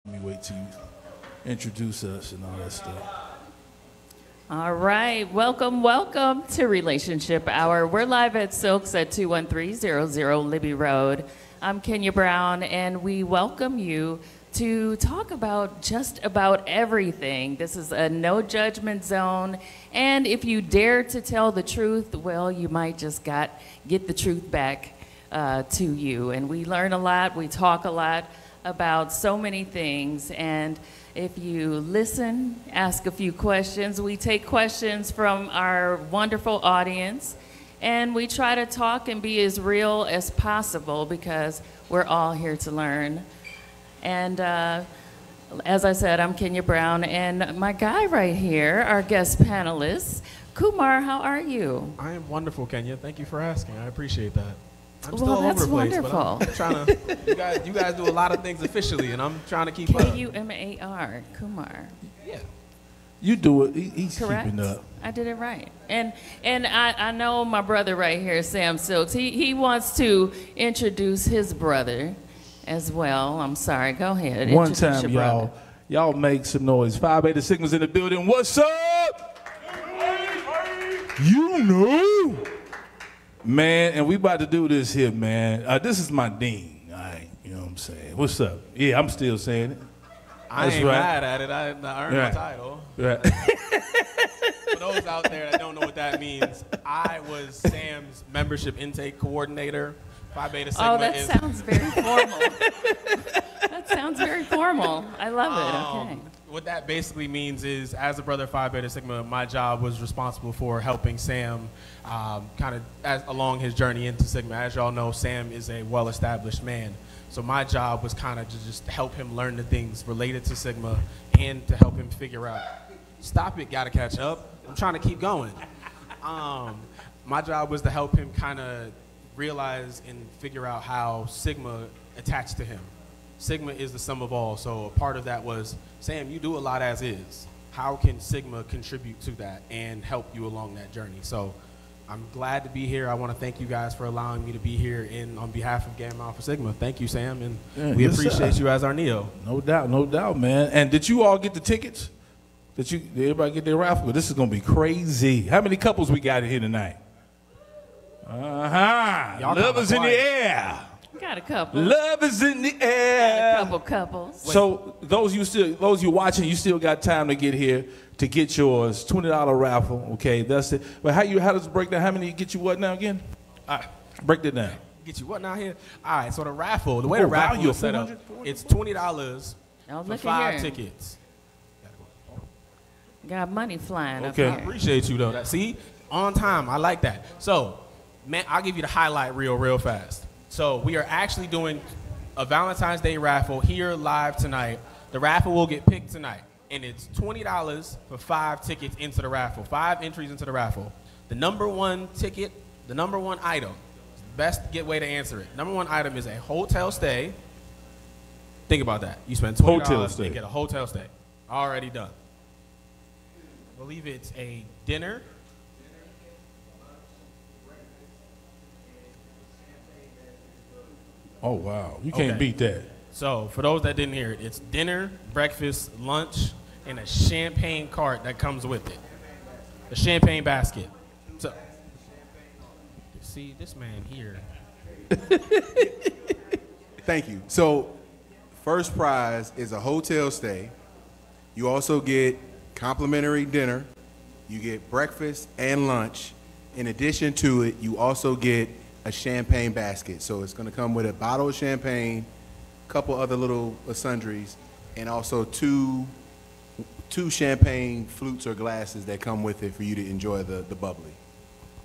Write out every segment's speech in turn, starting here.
Let me wait till you introduce us and all that stuff. All right, welcome to Relationship Hour. We're live at Sylk'S at 21300 Libby Rd. I'm Kenya Brown, and we welcome you to talk about just about everything. This is a no judgment zone, and if you dare to tell the truth, well, you might just get the truth back to you. And we learn a lot, we talk a lot about so many things, and if you listen, ask a few questions. We take questions from our wonderful audience, and we try to talk and be as real as possible because we're all here to learn. And as I said, I'm Kenya Brown, and my guy right here, our guest panelist, Kumar, how are you? I am wonderful, Kenya. Thank you for asking. I appreciate that. I'm still Well, all that's over the place, wonderful. but I'm trying to. You guys do a lot of things officially, and I'm trying to keep up. Kumar, Kumar. Yeah. You do it. He's Correct. keeping up. I did it right. And I know my brother right here, Sam Sylk'S. He wants to introduce his brother as well. I'm sorry. Go ahead. One Introduce time, your brother. y'all make some noise. Phi Beta Sigma's in the building. What's up? You know. Man, and we about to do this here, man. This is my dean. All right, you know what I'm saying? What's up? Yeah, I'm still saying it. I That's ain't right. mad at it. I earned Right. my title. Right. For those out there that don't know what that means, I was Sam's membership intake coordinator. Phi Beta Sigma Oh, that is. sounds very formal. That sounds very formal. I love it. Okay. What that basically means is, as a brother of Phi Beta Sigma, my job was responsible for helping Sam kind of along his journey into Sigma. As y'all know, Sam is a well-established man. So my job was kind of to just help him learn the things related to Sigma and to help him figure out, stop it, gotta catch up. I'm trying to keep going. My job was to help him kind of realize and figure out how Sigma attached to him. Sigma is the sum of all, so a part of that was, Sam, you do a lot as is. How can Sigma contribute to that and help you along that journey? So I'm glad to be here. I want to thank you guys for allowing me to be here on behalf of Gamma Alpha Sigma. Thank you, Sam, and Yeah, we yes, appreciate sir. you as our Neo. No doubt, man. And did you all get the tickets? Did everybody get their raffle? This is gonna be crazy. How many couples we got in here tonight? Y'all Love is in the quiet. air. Got a couple. Love is in the Got a air. couple couples. So those you watching, you still got time to get here to get yours. $20 raffle. Okay, that's it. But how does it break down? How many get you what now again? All right. Break that down. Get you what now here? All right, so the raffle, the way the Oh, raffle value is set up, 400? it's $20 Oh, for look 5 at here. tickets. Got money flying Okay. up I here. appreciate you, though. See, on time. I like that. So, man, I'll give you the highlight real fast. So, we are actually doing a Valentine's Day raffle here live tonight. The raffle will get picked tonight, and it's $20 for 5 tickets into the raffle, 5 entries into the raffle. The number one ticket, the number one item, best way to answer it. Number one item is a hotel stay. Think about that. You spend $20 Hotel stay. and get a hotel stay. Already done. I believe it's a dinner. Oh wow, you can't Okay. beat that. So for those that didn't hear it, it's dinner, breakfast, lunch, and a champagne cart that comes with it. The champagne basket. So, see, this man here. Thank you. So, first prize is a hotel stay. You also get complimentary dinner. You get breakfast and lunch. In addition to it, you also get a champagne basket. So it's going to come with a bottle of champagne, a couple other little sundries, and also two champagne flutes or glasses that come with it for you to enjoy the bubbly.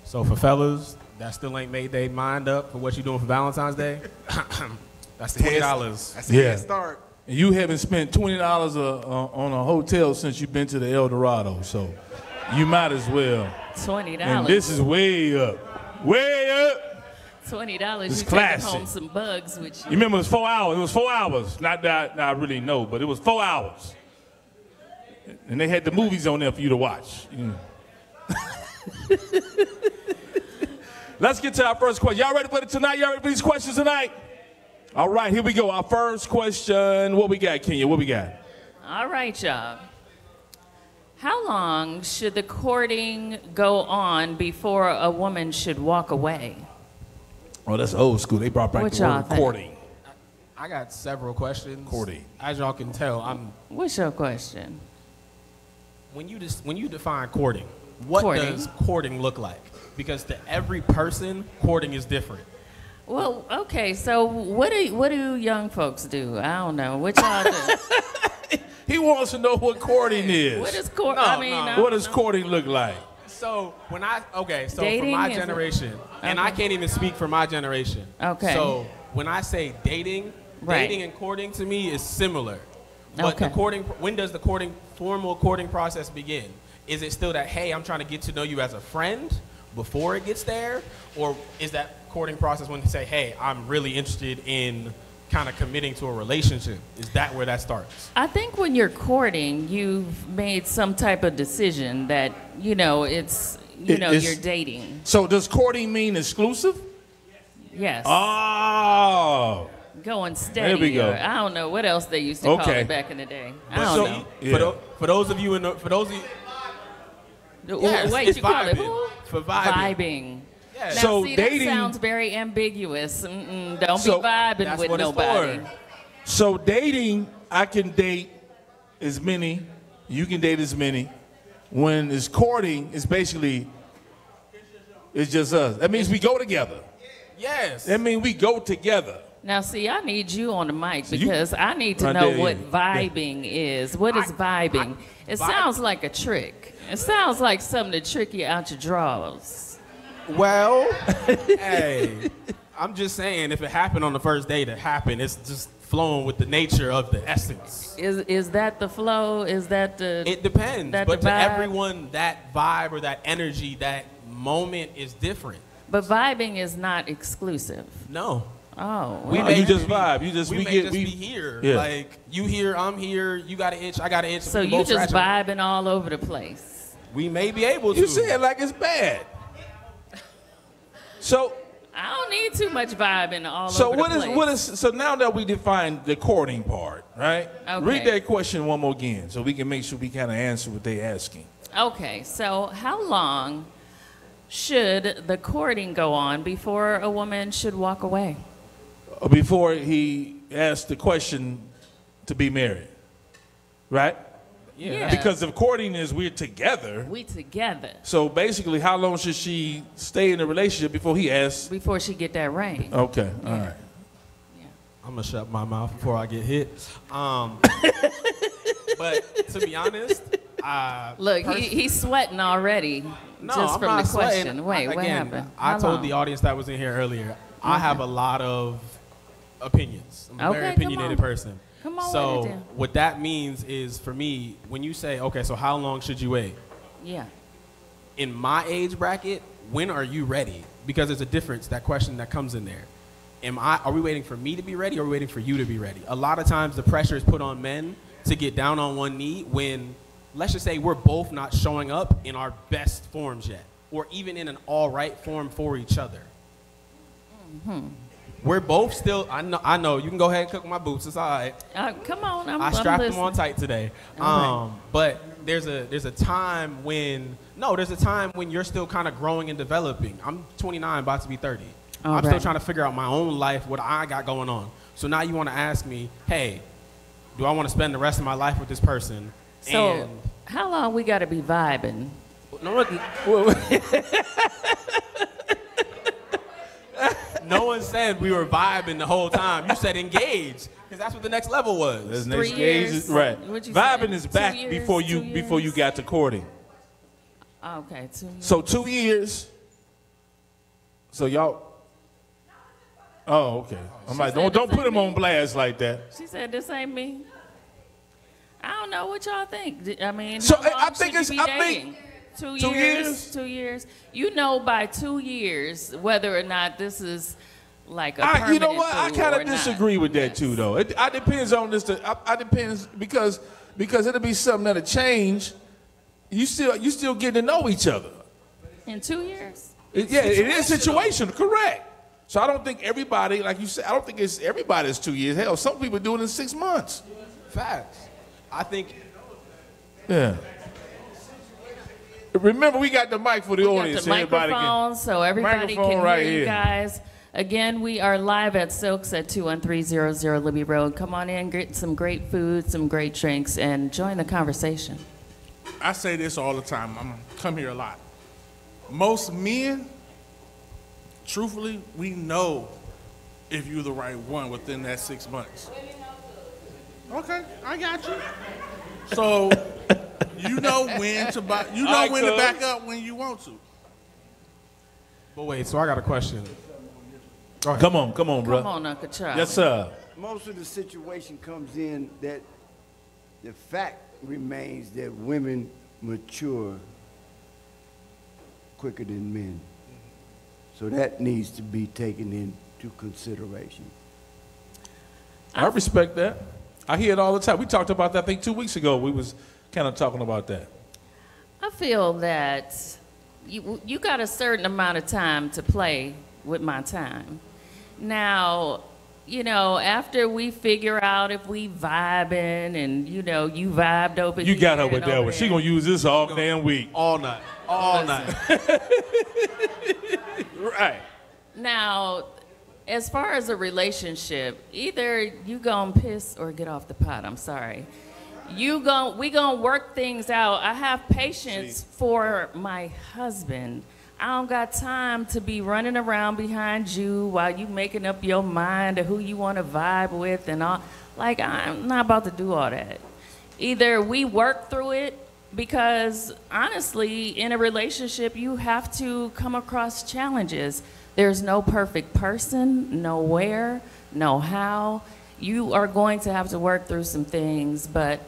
So for fellas that still ain't made their mind up for what you doing for Valentine's Day, that's $20. That's a Yeah. head start. And you haven't spent $20 on a hotel since you've been to the El Dorado, so you might as well. $20. And this is way up, way up. $20. It's You take classy. home some bugs with You you. remember it was 4 hours. It was 4 hours. Not that I really know, but it was 4 hours. And they had the movies on there for you to watch. Let's get to our first question. Y'all ready for it tonight? Y'all ready for these questions tonight? All right, here we go. Our first question. What we got, Kenya? What we got? All right, y'all. How long should the courting go on before a woman should walk away? Oh, that's old school. They brought back What the y'all word think? courting. I got several questions. Courting. As y'all can tell, What's your question? when you define courting, what Courting. does courting look like? Because to every person, courting is different. Well, okay, so what do young folks do? I don't know. What y'all do? He wants to know what courting is. What is court? No, I mean, no. I What don't does know. courting look like? So for Dating my is- generation, and Okay. I can't even speak for my generation. Okay. So when I say dating, Right. dating and courting to me is similar. But Okay. when does the formal courting process begin? Is it still that, hey, I'm trying to get to know you as a friend before it gets there? Or is that courting process when they say, hey, I'm really interested in kind of committing to a relationship? Is that where that starts? I think when you're courting, you've made some type of decision that, it's, It's- you're dating. So does courting mean exclusive? Yes. Oh. Going steady. There we go. Or I don't know what else they used to call Okay. it back in the day. I But don't so, know. Yeah. for those of you, yes, Wait, it's you call it vibing. who? For vibing. Vibing. Yeah. Now, So see, dating- that sounds very ambiguous. Don't So- be vibing That's with what it's nobody. for. So dating, I can date as many, you can date as many. When it's courting, it's basically, it's just us. That means we go together. Yes. That means we go together. Now, see, I need you on the mic So you- because I need to Right know there, what yeah. vibing is. What is vibing? It sounds like a trick. It sounds like something to trick you out your drawers. Well, hey, I'm just saying, if it happened on the first date, it happened. It's just flowing with the nature of the essence. Is that the flow? Is that the? It depends, That but the to vibe? everyone, that vibe or that energy, that moment is different. But vibing is not exclusive. No. Oh, We well, may may just be- vibe. You just we we may get just we be here. Yeah. Like you here, I'm here. You got an itch, I got an itch. so we you both just scratching. vibing all over the place. We may be able to. You say it like it's bad. So I don't need too much vibing all so over what the is place. what is so now that we define the courting part, right? Okay. Read that question one more again so we can make sure we kind of answer what they asking. Okay, so how long should the courting go on before a woman should walk away? Before he asked the question to be married, right? Yeah. Because if courting is we're together, We together so basically how long should she stay in the relationship before he asks? before she get that ring. Okay, all right. I'm gonna shut my mouth before I get hit. But to be honest, Look, he's sweating already no, just I'm from not the question. sweating. Wait, what Again, happened? I How told long? the audience that was in here earlier. I have a lot of opinions. I'm a Okay, very come opinionated on. person. Come on with So it then. what that means is for me, when you say, okay, so how long should you wait? Yeah. In my age bracket, when are you ready? Because there's a difference, that question that comes in there. Are we waiting for me to be ready or are we waiting for you to be ready? A lot of times the pressure is put on men to get down on one knee when, let's just say we're both not showing up in our best forms yet, or even in an all right form for each other. We're both still, I know, you can go ahead and cook my boots, it's all right. Come on, I'm I strapped them listening. on tight today. All right. But there's a time when you're still kind of growing and developing. I'm 29, about to be 30. All I'm still right. trying to figure out my own life, what I got going on. So now you want to ask me, hey, do I want to spend the rest of my life with this person? So, And how long we got to be vibing? no one said we were vibing the whole time. You said engage, because that's what the next level was. That's 3 next stage years? is- right. What'd you Vibing say? is 2 back years? before 2 you years? got to courting. Okay, 2 years. So 2 years. So y'all. Oh, okay. I'm like, said don't the put him same on blast like that. She said this ain't me. I don't know what y'all think. I mean, So, how long I think should you it's- be I think- dating? 2 2 years. years? 2 years. You know, by 2 years, whether or not this is like a permanent You know what? I thing kind or of not. disagree with that too, though. It depends on this. I depends because it'll be something that'll change. You still getting to know each other. In 2 years? It is situational, correct? So I don't think everybody, like you said, I don't think it's everybody's 2 years. Hell, some people do it in 6 months. Facts. I think. Yeah. Remember, we got the mic for the audience. Got the microphone, so everybody can hear right you here. guys. Again, we are live at Sylk'S at 21300 Libby Road. Come on in, get some great food, some great drinks, and join the conversation. I say this all the time. I'm come here a lot. Most men, truthfully, we know if you're the right one within that 6 months. Okay, I got you. So you know when to buy. You know when to back up when you want to. But wait, so I got a question. Go ahead. Come on, bro. Come on, Uncle Charlie. Yes, sir. Most of the situation comes in that the fact remains that women mature quicker than men. So that needs to be taken into consideration. I respect that. I hear it all the time. We talked about that, I think, 2 weeks ago. We was kind of talking about that. I feel that you got a certain amount of time to play with my time. Now, you know, after we figure out if we vibing and, you know, you vibed over You here got her with and that over one. She there. gonna use this all damn week. All night. All night. Right. Now, as far as a relationship, either you gonna piss or get off the pot. I'm sorry. We gonna work things out. I have patience for my husband. I don't got time to be running around behind you while you making up your mind of who you want to vibe with and all. Like, I'm not about to do all that. Either we work through it, because honestly, in a relationship, you have to come across challenges. There's no perfect person, no where, no how. You are going to have to work through some things, but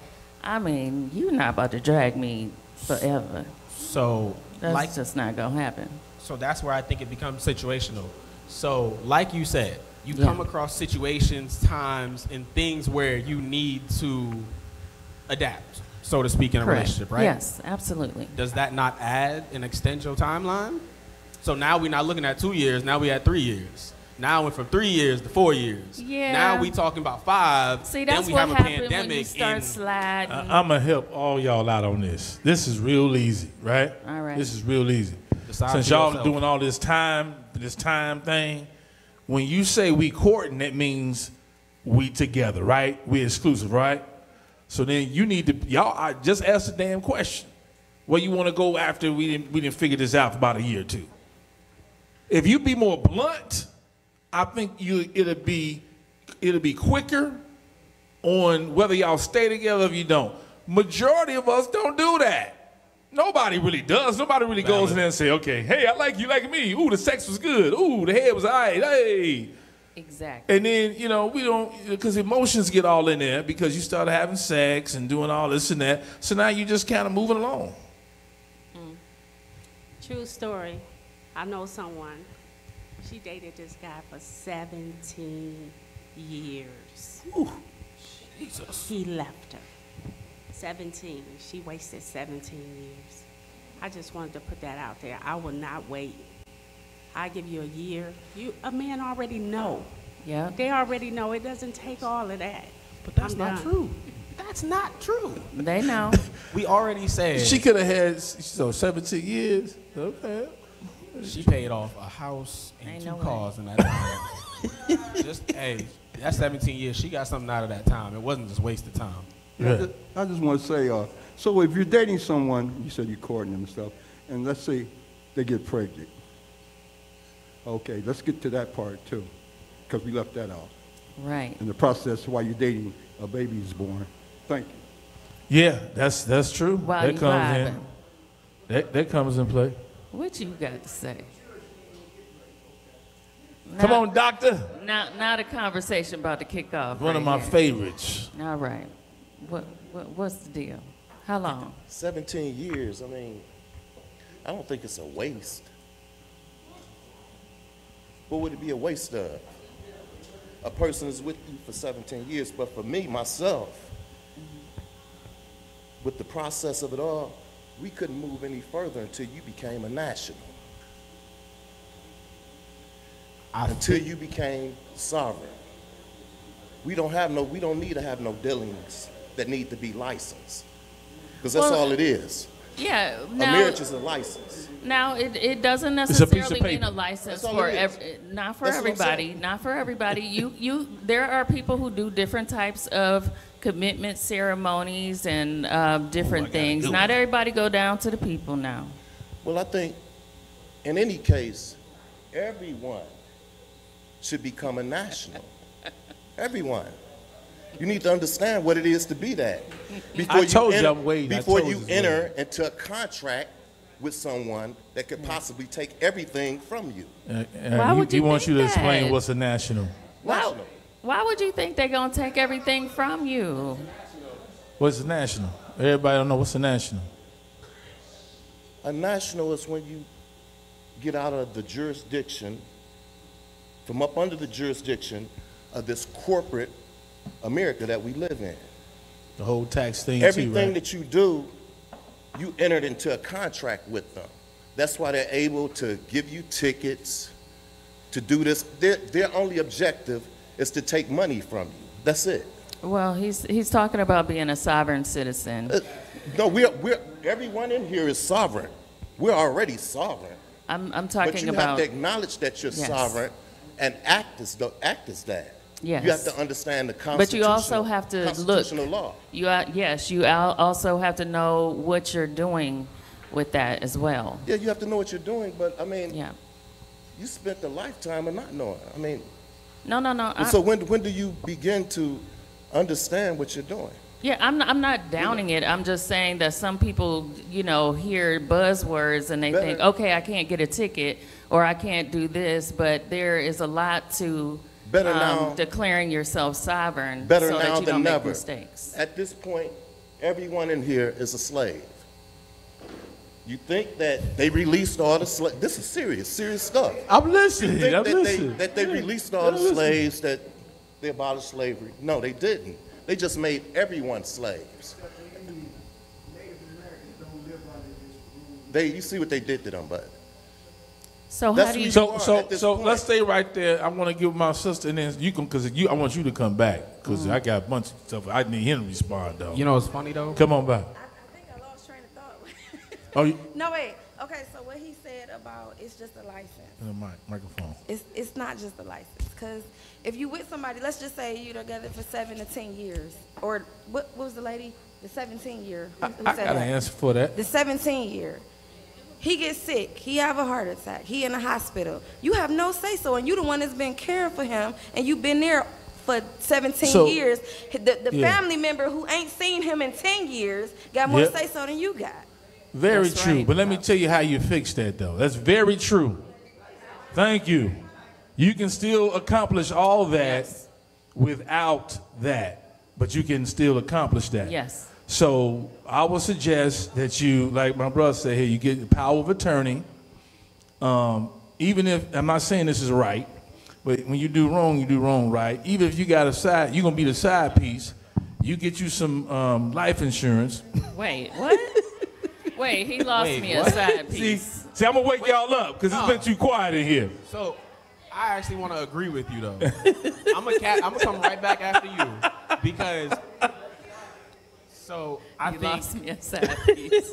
I mean, you're not about to drag me forever. So, That's just not gonna happen. So that's where I think it becomes situational. So, like you said, you Yeah. come across situations, times, and things where you need to adapt, so to speak, in a Correct. relationship, right? Yes, absolutely. Does that not add and extend your timeline? So now we're not looking at 2 years, now we at 3 years. Now it went from 3 years to 4 years. Yeah. Now we talking about 5. See, then that's we what have a happened when pandemic you start and sliding. I'm gonna help all y'all out on this. This is real easy, right? All right. This is real easy. Decide Since for y'all yourself. doing all this time thing, when you say we courting, that means we together, right? We exclusive, right? So then you need to, I just asked the damn question. Where you want to go after we didn't figure this out for about a year or two? If you be more blunt, I think it'll be quicker on whether y'all stay together or if you don't. Majority of us don't do that. Nobody really does. Nobody really goes in there and say, okay, hey, I like you like me. Ooh, the sex was good. Ooh, the head was all right. Hey. Exactly. And then, you know, we don't, because emotions get all in there because you start having sex and doing all this and that. So now you just kind of moving along. True story. I know someone. She dated this guy for 17 years. Ooh, Jesus. He left her. 17. She wasted 17 years. I just wanted to put that out there. I will not wait. I give you a year. A man already know. Yeah. They already know. It doesn't take all of that. but that's I'm not done. true. That's not true. They know. We already said She could have had, 17 years. Okay. she paid off a house and Ain't 2 no way. cars in that time. Hey, that's 17 years. She got something out of that time. It wasn't just wasted time. Yeah. I just want to say, so if you're dating someone, you said you're courting them and stuff, and let's say they get pregnant. Okay, let's get to that part too, because we left that out. Right. In the process while you're dating, a baby is born. Thank you. Yeah, that's true. While that you comes vibing. in. That comes in play. What you got to say? Come Now- on, doctor. Now the conversation about to kick off. One of my right here. favorites. All right. What's the deal? How long? 17 years, I mean, I don't think it's a waste. What would it be a waste of? A person is with you for 17 years, but for me, myself, with the process of it all, we couldn't move any further until you became a national. until you became sovereign. We don't need to have no dealings that need to be licensed. Because that's all it is. Yeah. A marriage is a license. Now, it doesn't It's a piece of necessarily mean paper. a license That's all for it is. not for That's what I'm everybody. saying. Not for everybody. There are people who do different types of commitment ceremonies and different things. Not everybody go down to the people now. Well, I think in any case, everyone should become a national. Everyone. You need to understand what it is to be that. Before you enter into a contract with someone that could possibly take everything from you. Why would you He wants think you to explain that? what's a national. National. Why would you think they're going to take everything from you? What's a national? Everybody don't know what's a national. A national is when you get out of the jurisdiction, from up under the jurisdiction of this corporate America that we live in. The whole tax thing Everything too, right? that you do, you entered into a contract with them. That's why they're able to give you tickets to do this. Their only objective is to take money from you. That's it. Well, he's talking about being a sovereign citizen. No, everyone in here is sovereign. We're already sovereign. I'm But talking you about. have to acknowledge that you're Yes. sovereign and act as that. Yes. You have to understand the But you also have to look. constitutional law. You also have to know what you're doing with that as well. Yeah, you have to know what you're doing, but I mean, Yeah. you spent a lifetime of not knowing. I mean, No. so when do you begin to understand what you're doing? Yeah, I'm not downing it. I'm just saying that some people, hear buzzwords and they think, okay, I can't get a ticket or I can't do this, but there is a lot to declaring yourself sovereign Better so now that you than don't make never. mistakes. At this point, everyone in here is a slave. You think that they released all the slaves? This is serious stuff. I'm listening. You think I'm that listening. they released all the slaves, that they abolished slavery? No, they didn't. They just made everyone slaves. You see what they did to them, but So how that's do you? who you are at this So point. let's stay right there. I want to give my sister, and then you can, I want you to come back, because I got a bunch of stuff. I need him to respond, though. You know what's funny though? Come on back. I think I lost train of thought. Oh, No, wait. Okay, so what he said about it's just a license. Microphone. It's not just a license. Because if you with somebody, let's just say you're together for 7 to 10 years. Or what was the lady? The 17 year. Who I said got an that? answer for that. The 17 year. He gets sick. He have a heart attack. He in the hospital. You have no say so, and you the one that's been caring for him, and you've been there for 17 years. The family member who ain't seen him in 10 years got more say so than you got. Very That's true. right. But let me tell you how you fix that, though. That's very true. Thank you. You can still accomplish all that without that, but you can still accomplish that. Yes. So I would suggest that you, like my brother said here, you get the power of attorney. Even if, I'm not saying this is right, but when you do wrong right. Even if you got a side, you're going to be the side piece. You get you some life insurance. Wait, what? Wait, he lost me a side piece. See, I'm going to wake y'all up because it's been too quiet in here. So, I actually want to agree with you though. I'm gonna come right back after you because. So I You think lost me a side piece.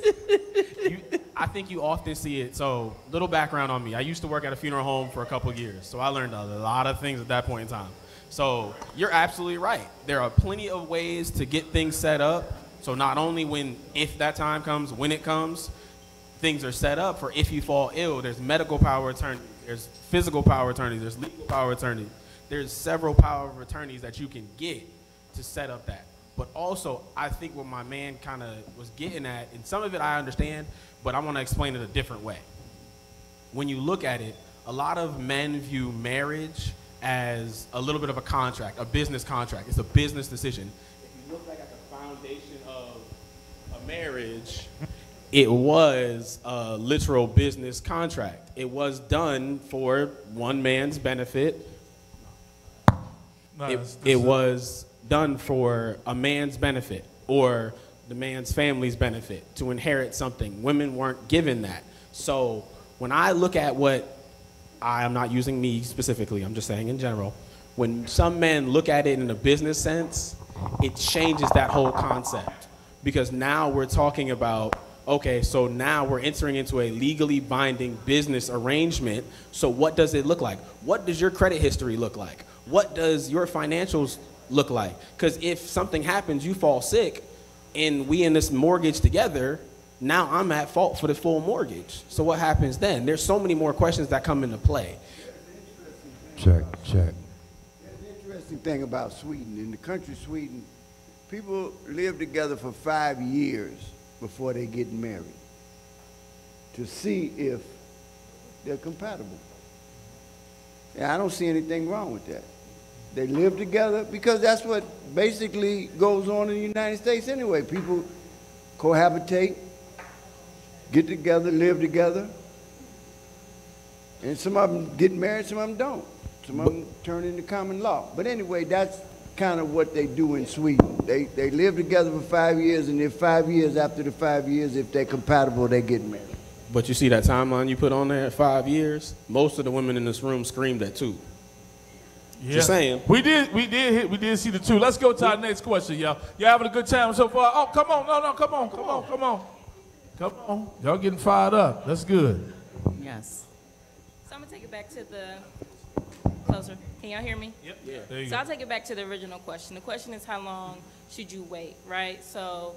I think you often see it. So little background on me. I used to work at a funeral home for a couple of years, so I learned a lot of things at that point in time. So you're absolutely right. There are plenty of ways to get things set up. So not only if that time comes, when it comes, things are set up for if you fall ill. There's medical power attorney, there's physical power attorney, there's legal power attorney. There's several power of attorneys that you can get to set up that. But also, I think what my man kind of was getting at, and some of it I understand, but I want to explain it a different way. When you look at it, a lot of men view marriage as a little bit of a contract, a business contract. It's a business decision. If you look back at the foundation of a marriage, it was a literal business contract. It was done for one man's benefit. It was done for a man's benefit or the man's family's benefit to inherit something. Women weren't given that. So when I look at what I'm not using me specifically, I'm just saying in general, when some men look at it in a business sense, it changes that whole concept. Because now we're talking about, okay, so now we're entering into a legally binding business arrangement. So what does it look like? What does your credit history look like? What does your financials look like? Because if something happens, you fall sick, and we in this mortgage together, now I'm at fault for the full mortgage. So what happens then? There's so many more questions that come into play. Check. There's an interesting thing about Sweden. In the country Sweden, people live together for 5 years before they get married to see if they're compatible. And I don't see anything wrong with that. They live together because that's what basically goes on in the United States anyway. People cohabitate, get together, live together, and some of them get married, some of them don't. Some of them turn into common law. But anyway, that's kind of what they do in Sweden. They live together for 5 years, and if 5 years after the 5 years, if they're compatible, they get married. But you see that timeline you put on there, 5 years? Most of the women in this room screamed at 2. Yeah. Just saying. We did see the 2. Let's go to our next question, y'all. Y'all having a good time so far? Oh, come on, come on. Y'all getting fired up. That's good. Yes. So I'm gonna take it back to the closer. Can y'all hear me? Yep. Yeah. There you So go. I'll take it back to the original question. The question is, how long should you wait, right? So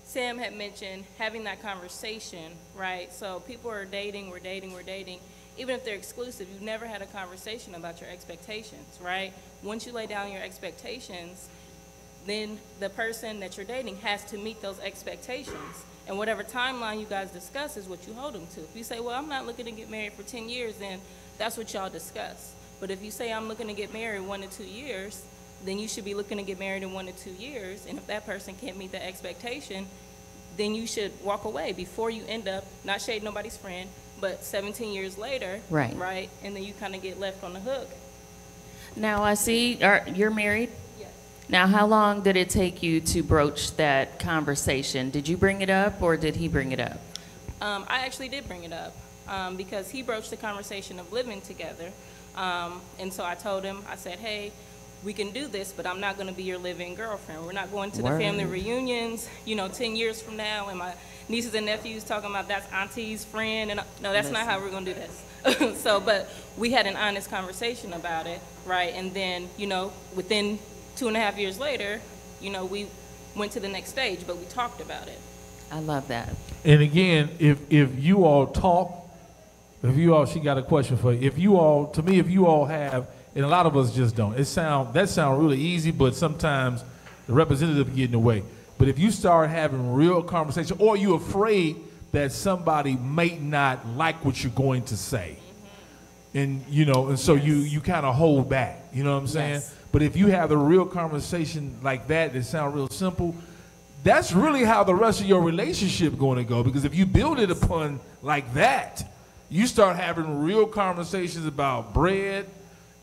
Sam had mentioned having that conversation, right? So people are dating, we're dating. Even if they're exclusive, you've never had a conversation about your expectations, right? Once you lay down your expectations, then the person that you're dating has to meet those expectations. And whatever timeline you guys discuss is what you hold them to. If you say, well, I'm not looking to get married for 10 years, then that's what y'all discuss. But if you say I'm looking to get married 1 to 2 years, then you should be looking to get married in 1 to 2 years. And if that person can't meet the expectation, then you should walk away before you end up, not shade nobody's friend, but 17 years later, right? And then you kind of get left on the hook. Now I see you're married? Yes. Now how long did it take you to broach that conversation? Did you bring it up or did he bring it up? I actually did bring it up because he broached the conversation of living together. And so I told him, I said, hey, we can do this, but I'm not going to be your live-in girlfriend. We're not going to the family reunions, 10 years from now, and my nieces and nephews talking about that's auntie's friend. And no, that's not how we're going to do this. But we had an honest conversation about it, right? And then, within 2.5 years later, we went to the next stage, but we talked about it. I love that. And again, if you all talk, she got a question for you. If you all have, and a lot of us just don't. That sound really easy, but sometimes the representative get in the way. But if you start having real conversation, or you're afraid that somebody may not like what you're going to say, and so you kind of hold back. You know what I'm saying? Yes. But if you have a real conversation like that sounds real simple, that's really how the rest of your relationship going to go. Because if you build it upon like that, you start having real conversations about bread,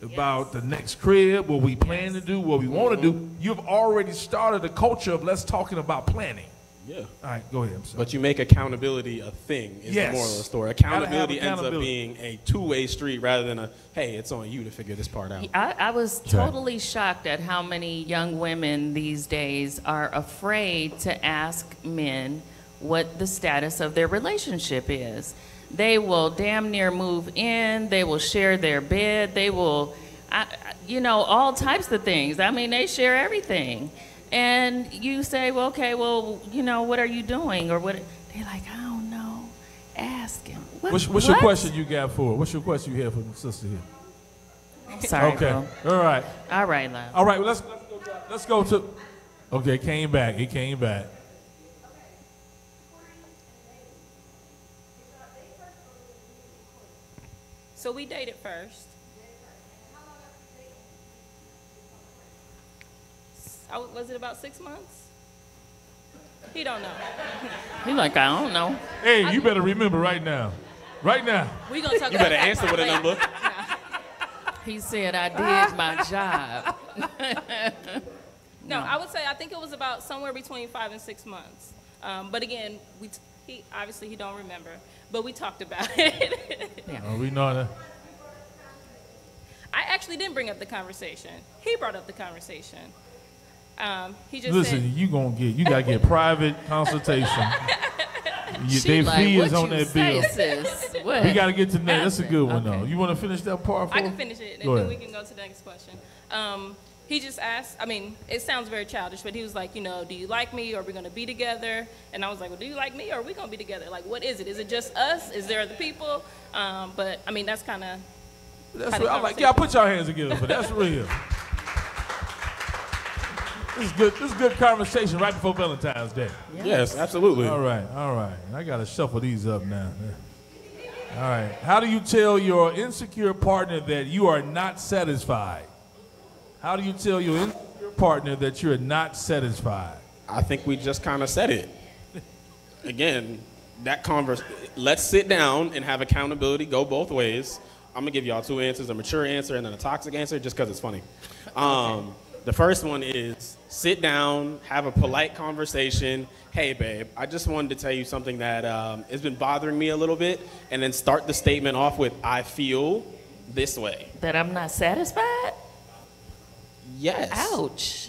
about the next crib, what we plan to do, what we want to do. You've already started a culture of let's talking about planning. Yeah. All right, go ahead. I'm sorry. But you make accountability a thing is the moral of the story. Accountability ends up being a two-way street rather than a, hey, it's on you to figure this part out. I was totally shocked at how many young women these days are afraid to ask men what the status of their relationship is. They will damn near move in, they will share their bed, they will, all types of things. I mean, they share everything. And you say, well, okay, well, what are you doing? Or what? They're like, I don't know. Ask him. What's your question you got for? What's your question you have for the sister here? I'm sorry, okay. bro. All right. All right, love. All right. Well, let's go to. Okay, it came back. So we dated first. Was it about 6 months? He don't know. He's like, I don't know. Hey, you better remember right now. Right now. We gonna talk You about better that answer part with a later. number. He said, I did my job. No, I would say I think it was about somewhere between 5 and 6 months. But again, He obviously he don't remember, but we talked about it. We know that. I actually didn't bring up the conversation. He brought up the conversation. He just Listen, said, you gotta get private consultation. Their like, fee is "What on you that say, bill. sis? What We gotta get to that. That's a good one Okay. though. You want to finish that part? I for can us? finish it, and Go then ahead. we can go to the next question. He just asked, I mean, it sounds very childish, but he was like, you know, do you like me, or are we going to be together? And I was like, well, do you like me, or are we going to be together? Like, what is it? Is it just us? Is there other people? But, I mean, that's kind of... That's real. I'm like, y'all put your hands together, but that's real. This is good. This is good conversation right before Valentine's Day. Yes, absolutely. All right. I gotta shuffle these up now. All right. How do you tell your insecure partner that you are not satisfied? How do you tell your insecure partner that you're not satisfied? I think we just kind of said it. Again, let's sit down and have accountability go both ways. I'm gonna give y'all two answers, a mature answer and then a toxic answer, just because it's funny. The first one is sit down, have a polite conversation. Hey, babe, I just wanted to tell you something that has been bothering me a little bit, and then start the statement off with, I feel this way. That I'm not satisfied? Yes. Ouch.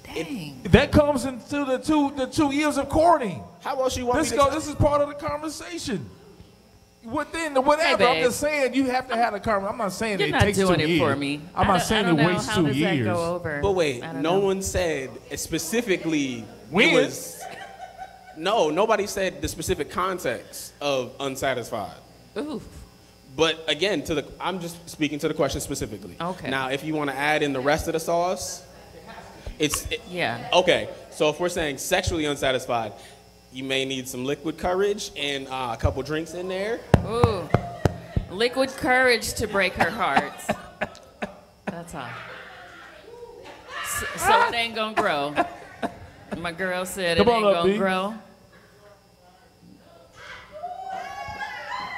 Dang. That comes into the 2 years of courting. How else you want This me to this is part of the conversation. Whatever. Hey, I'm babe. just saying you have to have a conversation. I'm not saying You're it not takes 2 doing it years. for me. I'm not saying it wastes 2 How does years. that go over? But wait, I don't no know. one said specifically When? it was. No, nobody said the specific context of unsatisfied. Oof. But again, I'm just speaking to the question specifically. Okay. Now, if you want to add in the rest of the sauce, Yeah. okay. So if we're saying sexually unsatisfied, you may need some liquid courage and a couple drinks in there. Ooh. Liquid courage to break her heart. That's all. So it ain't gonna grow. My girl said Come it on ain't up, gonna B. grow.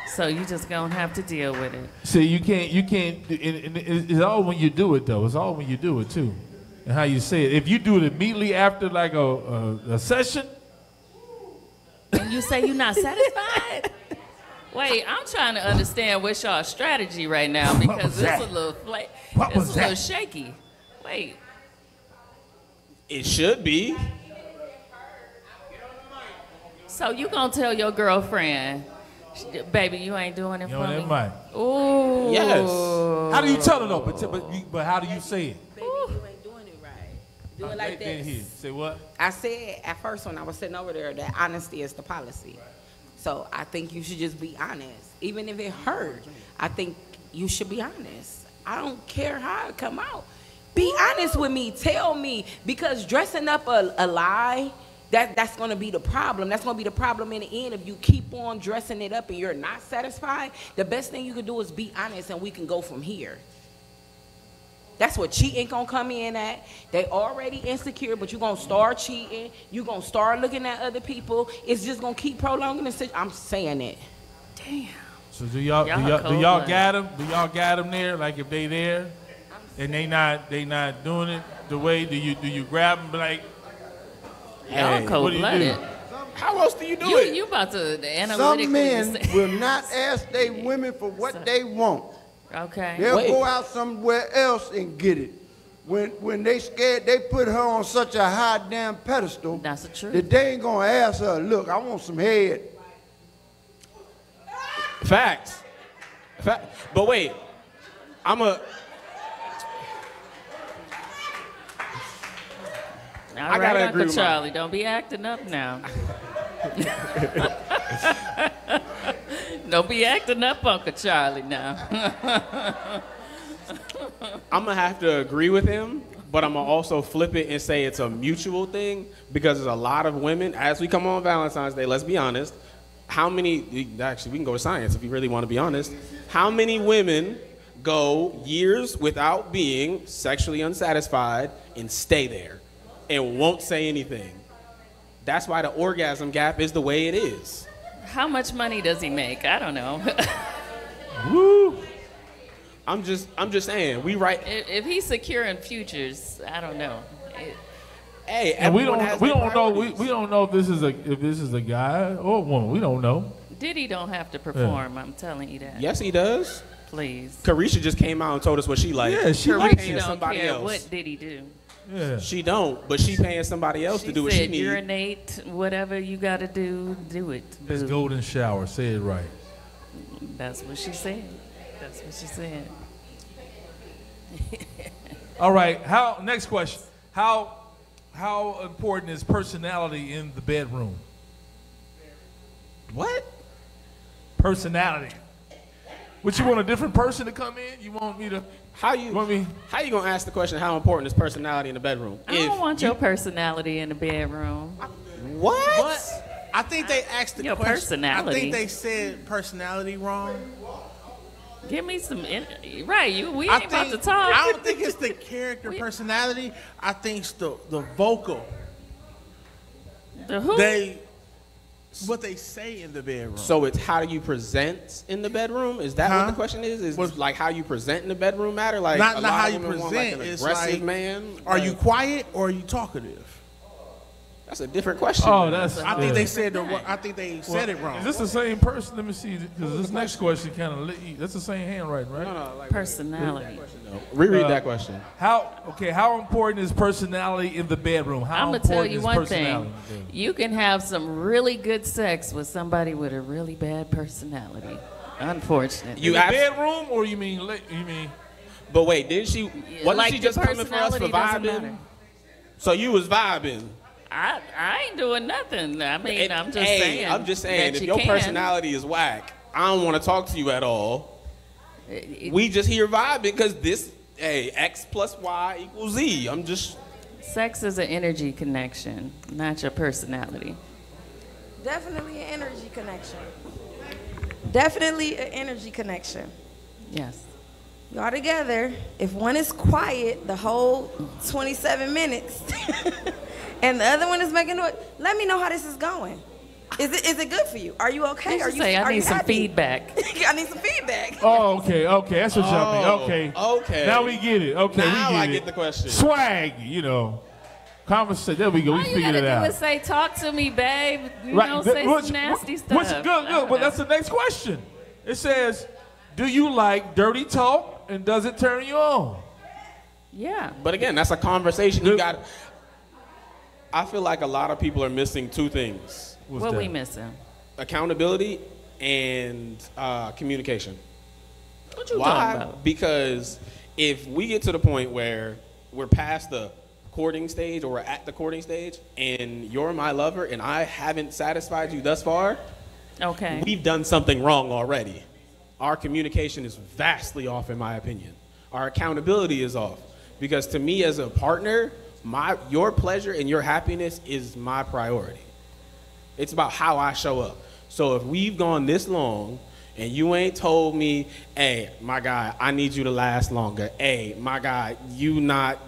So you just gonna have to deal with it. See, you can't. It's all when you do it, though. It's all when you do it too, and how you say it. If you do it immediately after like a session, And you say you're not satisfied? Wait, I'm trying to understand what's y'all strategy right now because it's a little it's a little shaky. Wait. It should be. So you gonna tell your girlfriend, baby, you ain't doing it you for know me? that might. Ooh. Yes. How do you tell her though? But how do you say it? Baby, you ain't doing it right. Do it like They this. here. Say what? I said at first when I was sitting over there that honesty is the policy. So I think you should just be honest. Even if it hurt, I think you should be honest. I don't care how it come out. Be honest with me. Tell me. Because dressing up a lie, that's going to be the problem. That's going to be the problem in the end. If you keep on dressing it up and you're not satisfied, the best thing you can do is be honest and we can go from here. That's what cheating gonna come in at. They already insecure, but you're gonna start cheating. You're gonna start looking at other people. It's just gonna keep prolonging the situation. I'm saying it. Damn. So do y'all got them? Do y'all got them there? Like if they there and they not doing it the way? Do you grab them like? Y'all Hey, cold-blooded. How else do you do it? You about to Some analytically men say- will not ask their women for what they want. Okay. They'll go out somewhere else and get it. When they scared, they put her on such a high damn pedestal. That's the truth. That they ain't gonna ask her, look, I want some head. Facts. But wait, All I gotta right, agree Uncle with Charlie, don't be acting up now. Don't be acting up, Uncle Charlie, now. I'm gonna have to agree with him, but I'm gonna also flip it and say it's a mutual thing because there's a lot of women, as we come on Valentine's Day, let's be honest, actually we can go to science if you really want to be honest, how many women go years without being sexually unsatisfied and stay there and won't say anything? That's why the orgasm gap is the way it is. How much money does he make? I don't know. Woo! I'm just saying, we right. If he's securing futures, I don't know. Hey, And we everyone don't has we their don't know priorities. we don't know if this is a guy or a woman. We don't know. Diddy don't have to perform. I'm telling you that. Yes, he does. Please. Carisha just came out and told us what she liked. Yeah, she Carisha likes paying it. Don't somebody care else. what did he do. Yeah. She don't, but she paying somebody else to do what she said, needs. urinate, whatever you got to do it. It's boo. golden shower. Say it right. That's what she said. That's what she said. All right. Next question. How important is personality in the bedroom? What? Personality. Would you want a different person to come in? You want me to? How you gonna ask the question? How important is personality in the bedroom? I don't want your personality in the bedroom. What? But I think they asked the Your question. personality. I think they said personality wrong. Give me some. Right, we I ain't about to think- talk. I don't think it's the character personality. I think it's the vocal. The who? What they say in the bedroom. So it's how you present in the bedroom? Is that what the question is? Is like how you present in the bedroom matter? Like not a lot how of you women want, present. like an It's aggressive like, man. are Like, you quiet or are you talkative? That's a different question. Oh, that's. I think they said I think they said it wrong. Is this the same person? Let me see. Because this next question kind of that's the same handwriting, right? No, like Personality. reread that question. How important is personality in the bedroom? How I'm gonna tell important you is one personality thing. in the bedroom? You can have some really good sex with somebody with a really bad personality. Unfortunately. In the bedroom, or you mean? But wait, didn't she? Wasn't like she the just coming for us for personality doesn't vibing? matter. So you was vibing. I ain't doing nothing. I mean, I'm just Hey, saying. I'm just saying, that if you your can. personality is whack, I don't want to talk to you at all. We just here vibing because this, X plus Y equals Z. I'm just. Sex is an energy connection, not your personality. Definitely an energy connection. Definitely an energy connection. Yes. Y'all together, if one is quiet the whole 27 minutes and the other one is making noise, let me know how this is going. Is it good for you? Are you okay? You Are should you say, I are need you some happy? feedback. I need some feedback. Oh, okay. That's what y'all mean. Okay. Okay. Now we get it. Okay, Now we I get get it. the question. Swag, Conversation. There we go. All We you figured gotta it do out. is say, talk to me, babe. You Right. know, say Which- some nasty which- stuff. Good. But that's the next question. It says, do you like dirty talk and does it turn you on? Yeah. But again, that's a conversation you got. I feel like a lot of people are missing two things: What we missing? accountability and communication. What you Why? talking about? Because if we get to the point where we're past the courting stage or we're at the courting stage and you're my lover and I haven't satisfied you thus far, Okay. we've done something wrong already. Our communication is vastly off, in my opinion. Our accountability is off. Because to me as a partner, your pleasure and your happiness is my priority. It's about how I show up. So if we've gone this long and you ain't told me, hey, my guy, I need you to last longer. Hey, my guy,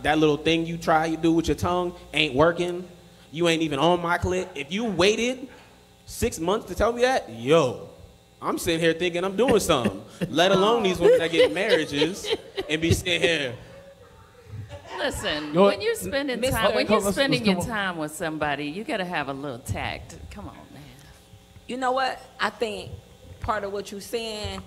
that little thing you do with your tongue ain't working. You ain't even on my clit. If you waited 6 months to tell me that, I'm sitting here thinking I'm doing something. Let alone these women that get marriages and be sitting here. Listen, Go when you're spending Miss- time, when come- you're let's spending come your on. time with somebody, you gotta have a little tact. Come on, man. You know what? I think part of what you're saying,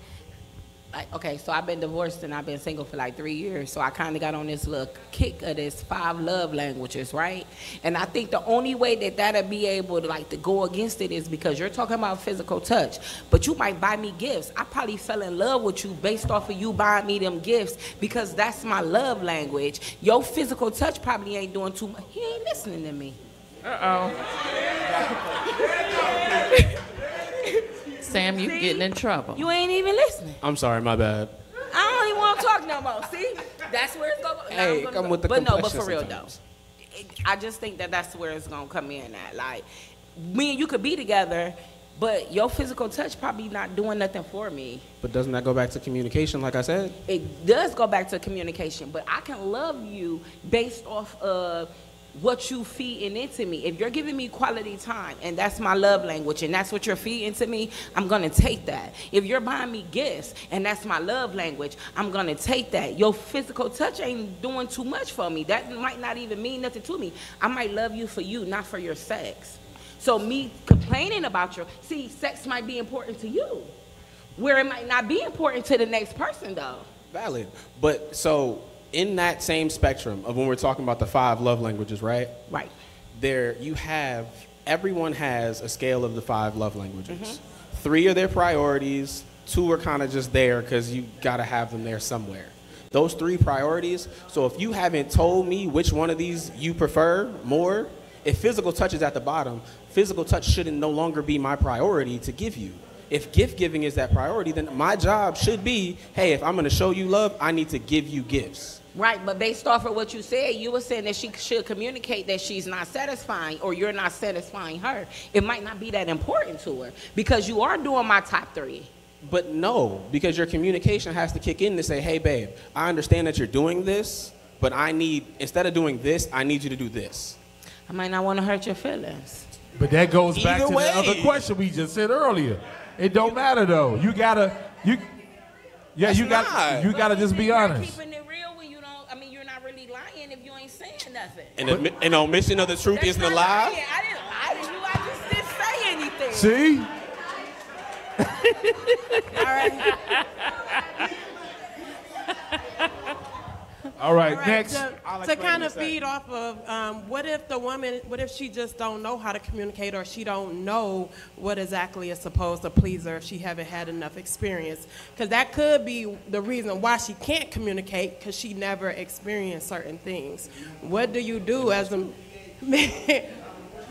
like, okay, so I've been divorced and I've been single for like 3 years, so I kind of got on this little kick of this 5 love languages, right? And I think the only way that'll be able to go against it is because you're talking about physical touch, but you might buy me gifts. I probably fell in love with you based off of you buying me them gifts because that's my love language. Your physical touch probably ain't doing too much. He ain't listening to me. Sam, you getting in trouble. You ain't even listening. I'm sorry, my bad. I don't even want to talk no more. See, that's where it's going. Hey, come with the but no, but complexion for real sometimes. though, I just think that's where it's gonna come in at. Like, me and you could be together, but your physical touch probably not doing nothing for me. But doesn't that go back to communication, like I said? It does go back to communication, but I can love you based off of what you feeding into me. If you're giving me quality time and that's my love language and that's what you're feeding to me, I'm gonna take that. If you're buying me gifts and that's my love language, I'm gonna take that. Your physical touch ain't doing too much for me. That might not even mean nothing to me. I might love you for you, not for your sex. So me complaining about sex might be important to you, where it might not be important to the next person though. Valid. But so in that same spectrum of when we're talking about the 5 love languages, right? Right. There you have, everyone has a scale of the 5 love languages. 3 are their priorities, 2 are kind of just there because you got to have them there somewhere. Those 3 priorities, so if you haven't told me which one of these you prefer more, if physical touch is at the bottom, physical touch shouldn't no longer be my priority to give you. If gift giving is that priority, then my job should be, hey, if I'm going to show you love, I need to give you gifts. Right, but based off of what you said, you were saying that she should communicate that she's not satisfying or you're not satisfying her. It might not be that important to her because you are doing my top 3. But no, because your communication has to kick in to say, hey, babe, I understand that you're doing this, but instead of doing this, I need you to do this. I might not want to hurt your feelings. But that goes back Either to way. the other question we just said earlier. It don't matter though. You gotta just be honest. Keeping it real when you don't. I mean, you're not really lying if you ain't saying nothing. And an omission of the truth That's isn't a not lie. lying. I didn't lie to you. I just didn't say anything. See? All right. All right, next. To kind of feed off of, what if she just don't know how to communicate or she don't know what exactly is supposed to please her if she haven't had enough experience? Because that could be the reason why she can't communicate because she never experienced certain things. What do you do as a man?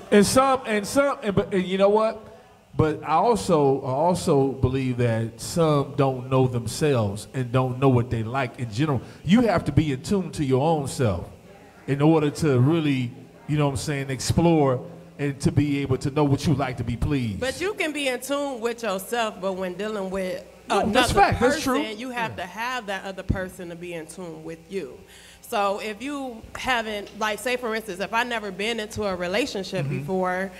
But you know what? But I also believe that some don't know themselves and don't know what they like in general. You have to be in tune to your own self in order to really, explore and to be able to know what you like to be pleased. But you can be in tune with yourself, but when dealing with that's another fact. person, That's true. you have to have that other person to be in tune with you. So if you haven't, like, say for instance, if I've never been into a relationship before,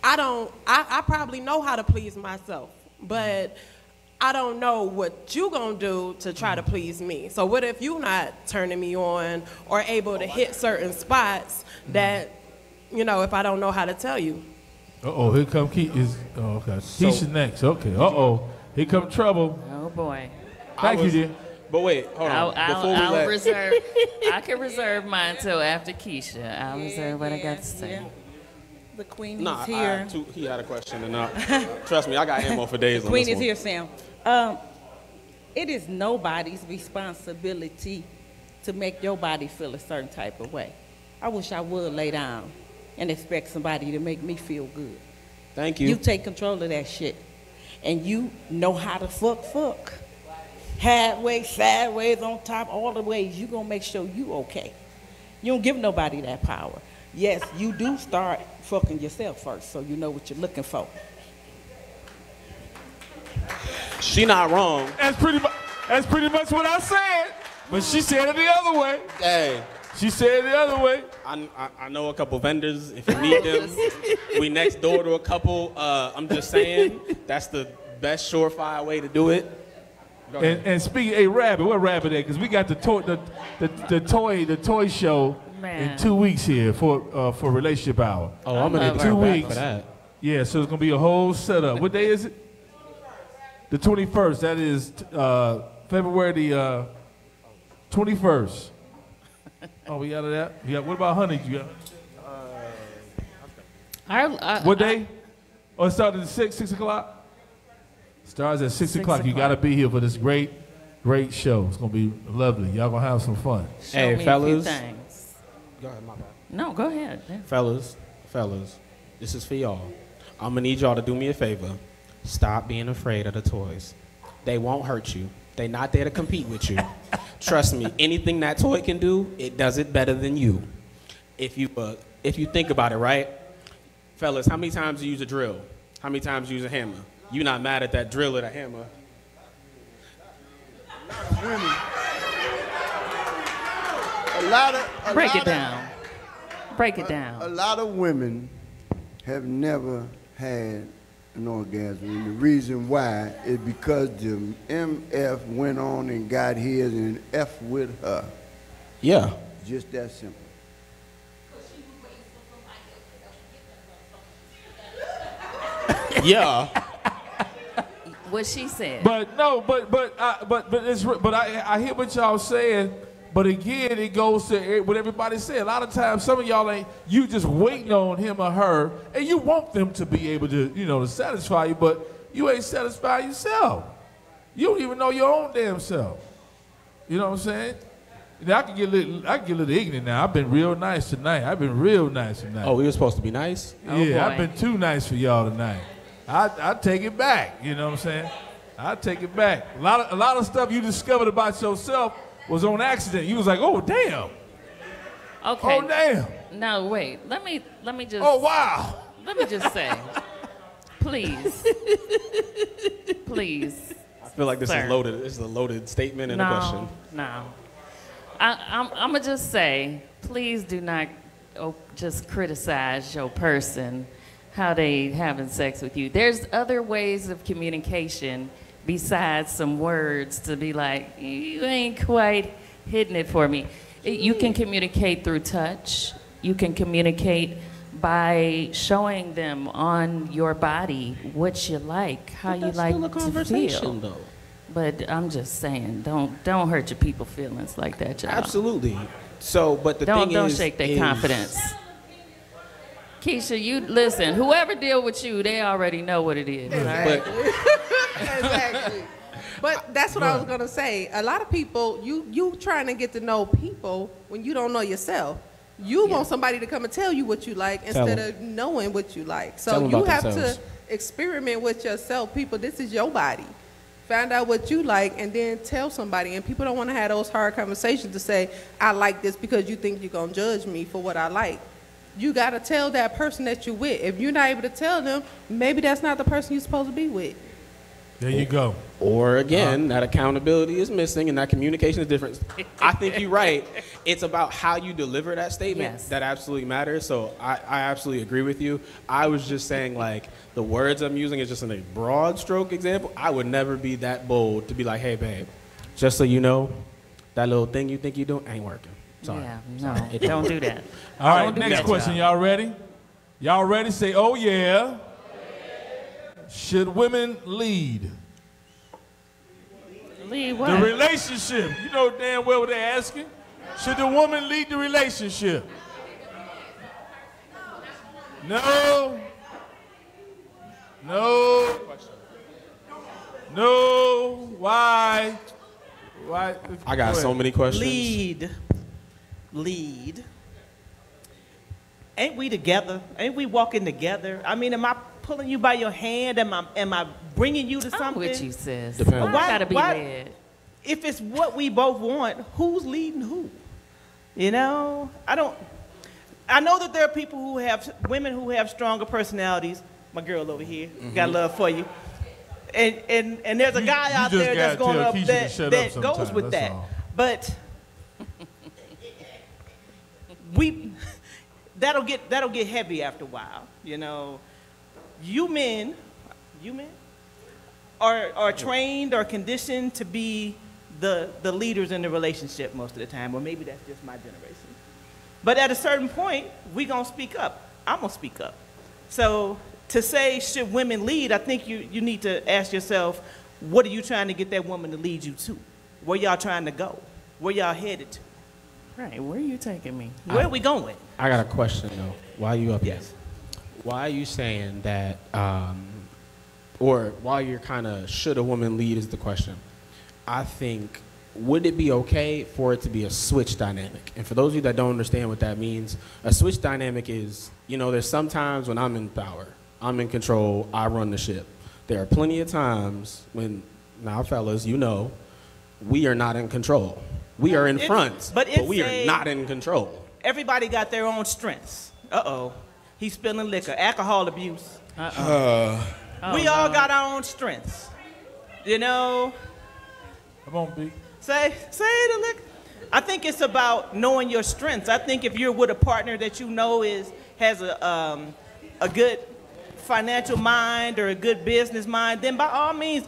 I probably know how to please myself, but I don't know what you gonna do to try to please me. So what if you not turning me on or able to hit certain spots that, if I don't know how to tell you? Here come Keisha. Okay. Keisha's next. Okay. Here come trouble. Oh boy. Thank you, dear. But wait, hold on. I'll reserve. I can reserve mine until after Keisha. I'll reserve what I got to say. Yeah. The queen is here. He had a question, and trust me, I got ammo for days. The queen on this is one. here, Sam. It is nobody's responsibility to make your body feel a certain type of way. I wish I would lay down and expect somebody to make me feel good. Thank you. You take control of that shit, and you know how to fuck. Halfway, sideways, on top, all the ways. You gonna make sure you okay. You don't give nobody that power. Yes, you do start fucking yourself first, so you know what you're looking for. She not wrong. That's pretty much what I said, but she said it the other way. Hey. She said it the other way. I know a couple vendors. If you need them, we next door to a couple. I'm just saying, that's the best surefire way to do it. And speaking, hey Rabbit, where Rabbit at? Because we got the toy show in 2 weeks here for relationship hour. Oh, I'm gonna in 2 weeks for that. Yeah, so it's gonna be a whole setup. What day is it? The 21st. That is February the 21st. Oh, we got that. Yeah. What about honey? You got? What day? Oh, it started at 6 o'clock. Starts at 6 o'clock. You got to be here for this great show. It's gonna be lovely. Y'all gonna have some fun. Hey, fellas. Go ahead, my bad. No, go ahead. Yeah. Fellas, this is for y'all. I'm gonna need y'all to do me a favor. Stop being afraid of the toys. They won't hurt you. They're not there to compete with you. Trust me, anything that toy can do, it does it better than you. If you think about it, right? Fellas, how many times do you use a drill? How many times do you use a hammer? You're not mad at that drill or the hammer. A lot of Break it down. Break it down. A lot of women have never had an orgasm, and the reason why is because the MF went on and got his and F with her. Yeah. Just that simple. Yeah. What she said. But no, but I hear what y'all saying. But again, it goes to what everybody said. A lot of times, some of y'all ain't, you just waiting on him or her, and you want them to be able to, to satisfy you, but you ain't satisfied yourself. You don't even know your own damn self. You know what I'm saying? Now, I can get a little ignorant now. I've been real nice tonight. Oh, we were supposed to be nice? Yeah, I've been too nice for y'all tonight. I take it back. You know what I'm saying? I take it back. A lot of stuff you discovered about yourself was on accident. You was like, oh damn. Okay. Oh damn. No, wait. Let me just. Oh wow. Let me just say, please. I feel like this is loaded. This is a loaded statement and a question. No. I'm gonna just say, please do not just criticize your person, how they having sex with you. There's other ways of communication besides some words to be like, you ain't quite hitting it for me. You can communicate through touch. You can communicate by showing them on your body what you like, how you like to feel. Though. But I'm just saying, don't hurt your people feelings like that, y'all. Absolutely. So, but the thing is, don't shake their confidence. Keisha, you listen. Whoever deal with you, they already know what it is. Exactly. Exactly. But that's what I was gonna say. A lot of people, you trying to get to know people when you don't know yourself. You want somebody to come and tell you what you like instead of knowing what you like. So you have to experiment with yourself. People, this is your body. Find out what you like and then tell somebody. And people don't want to have those hard conversations to say, I like this because you think you're going to judge me for what I like. You got to tell that person that you're with. If you're not able to tell them, maybe that's not the person you're supposed to be with. There you go. Or again, that accountability is missing and that communication is different. I think you're right. It's about how you deliver that statement that absolutely matters. So I absolutely agree with you. I was just saying, like, the words I'm using is just in a broad stroke example. I would never be that bold to be like, hey, babe, just so you know, that little thing you think you're doing ain't working. Sorry. Yeah, no, don't do that. All right, next question. Y'all ready? Y'all ready? Say, oh yeah. Should women lead? Lead what? The relationship. You know damn well what they're asking. Should the woman lead the relationship? No. No. No. Why? Why? I got so many questions. Lead. Ain't we together? Ain't we walking together? I mean, am I pulling you by your hand? Am I bringing you to something? I'm with you, sis. Depends. Why gotta be led? If it's what we both want, who's leading who? You know, I know that there are women who have stronger personalities. My girl over here, got love for you. And there's a guy out there that's going up that goes with that. All. But that'll get heavy after a while. You know, you men are trained or conditioned to be the leaders in the relationship most of the time, or maybe that's just my generation. But at a certain point, we gonna speak up. I'm gonna speak up. So to say, should women lead, I think you need to ask yourself, what are you trying to get that woman to lead you to? Where y'all trying to go? Where y'all headed to? Right, where are you taking me? Where are we going? I got a question, though. Why are you up here? Why are you saying that, or why you're kind of, should a woman lead is the question. I think, would it be okay for it to be a switch dynamic? And for those of you that don't understand what that means, a switch dynamic is, there's some times when I'm in power, I'm in control, I run the ship. There are plenty of times when, now fellas, we are not in control. We are in front, but we are not in control. Everybody got their own strengths. Uh-oh. He's spilling liquor, alcohol abuse. We all got our own strengths. Come on, B. Say the liquor. I think it's about knowing your strengths. I think if you're with a partner that you know has a good financial mind or a good business mind, then by all means,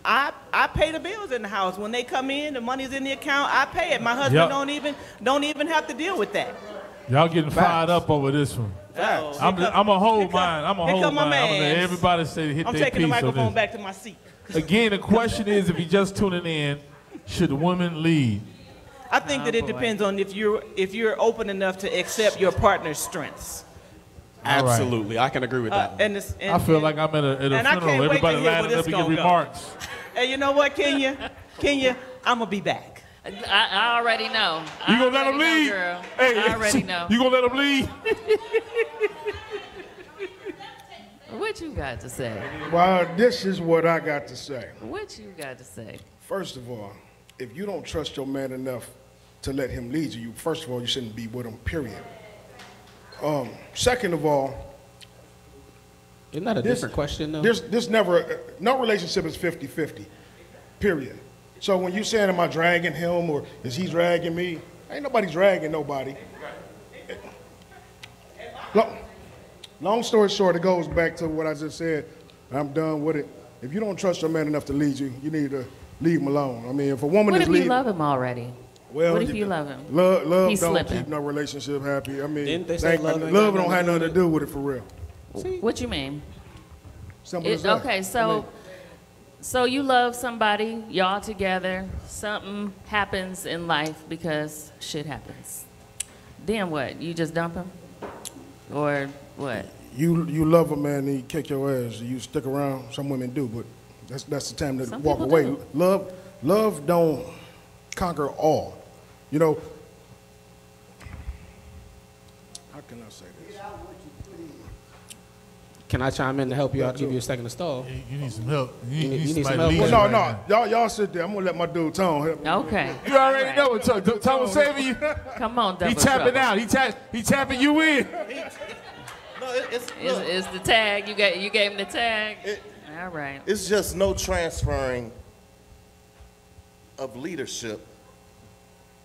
I pay the bills in the house. When they come in, the money's in the account, I pay it. My husband don't even have to deal with that. Y'all getting fired up over this one. I'm gonna hold mine. I'm gonna hold mine. I'm gonna let everybody say hit their piece. I'm taking the microphone back to my seat. Again, the question is, if you're just tuning in, should women lead? I think that it depends on if you're open enough to accept your partner's strengths. Absolutely, I can agree with that. I feel like I'm at a funeral. Everybody lining up to give remarks. And you know what, Kenya? I'm gonna be back. I already know. You gonna let him lead? Girl. Hey, I already know. You gonna let him lead? What you got to say? Well, this is what I got to say. What you got to say? First of all, if you don't trust your man enough to let him lead you, first of all, you shouldn't be with him, period. Second of all, isn't that a different question, though? There's never, no relationship is 50-50, period. So when you saying, am I dragging him or is he dragging me? Ain't nobody dragging nobody. Long story short, it goes back to what I just said. I'm done with it. If you don't trust your man enough to lead you, you need to leave him alone. I mean, if a woman what is leading... What if leading... you love him already? Well, what if you love him? Love He's don't slipping. keep no relationship happy. I mean, love don't have nothing to do with it for real. What you mean? Simple as that. Okay, so you love somebody, y'all together, something happens in life because shit happens. Then what? You just dump him? Or what? You love a man and he kick your ass. You stick around. Some women do, but that's the time to walk away. Do. Love don't conquer all. You know, how can I say this? Can I chime in to help you out? Give you a second to stall. You need some help. You need some somebody help. leading No. Y'all sit there. I'm gonna let my dude Tone help me. Okay. You already know what Tone was saving you. Come on, double He tapping trouble. out. He tapping you in. No, It's the tag. You gave him the tag. All right. It's just no transferring of leadership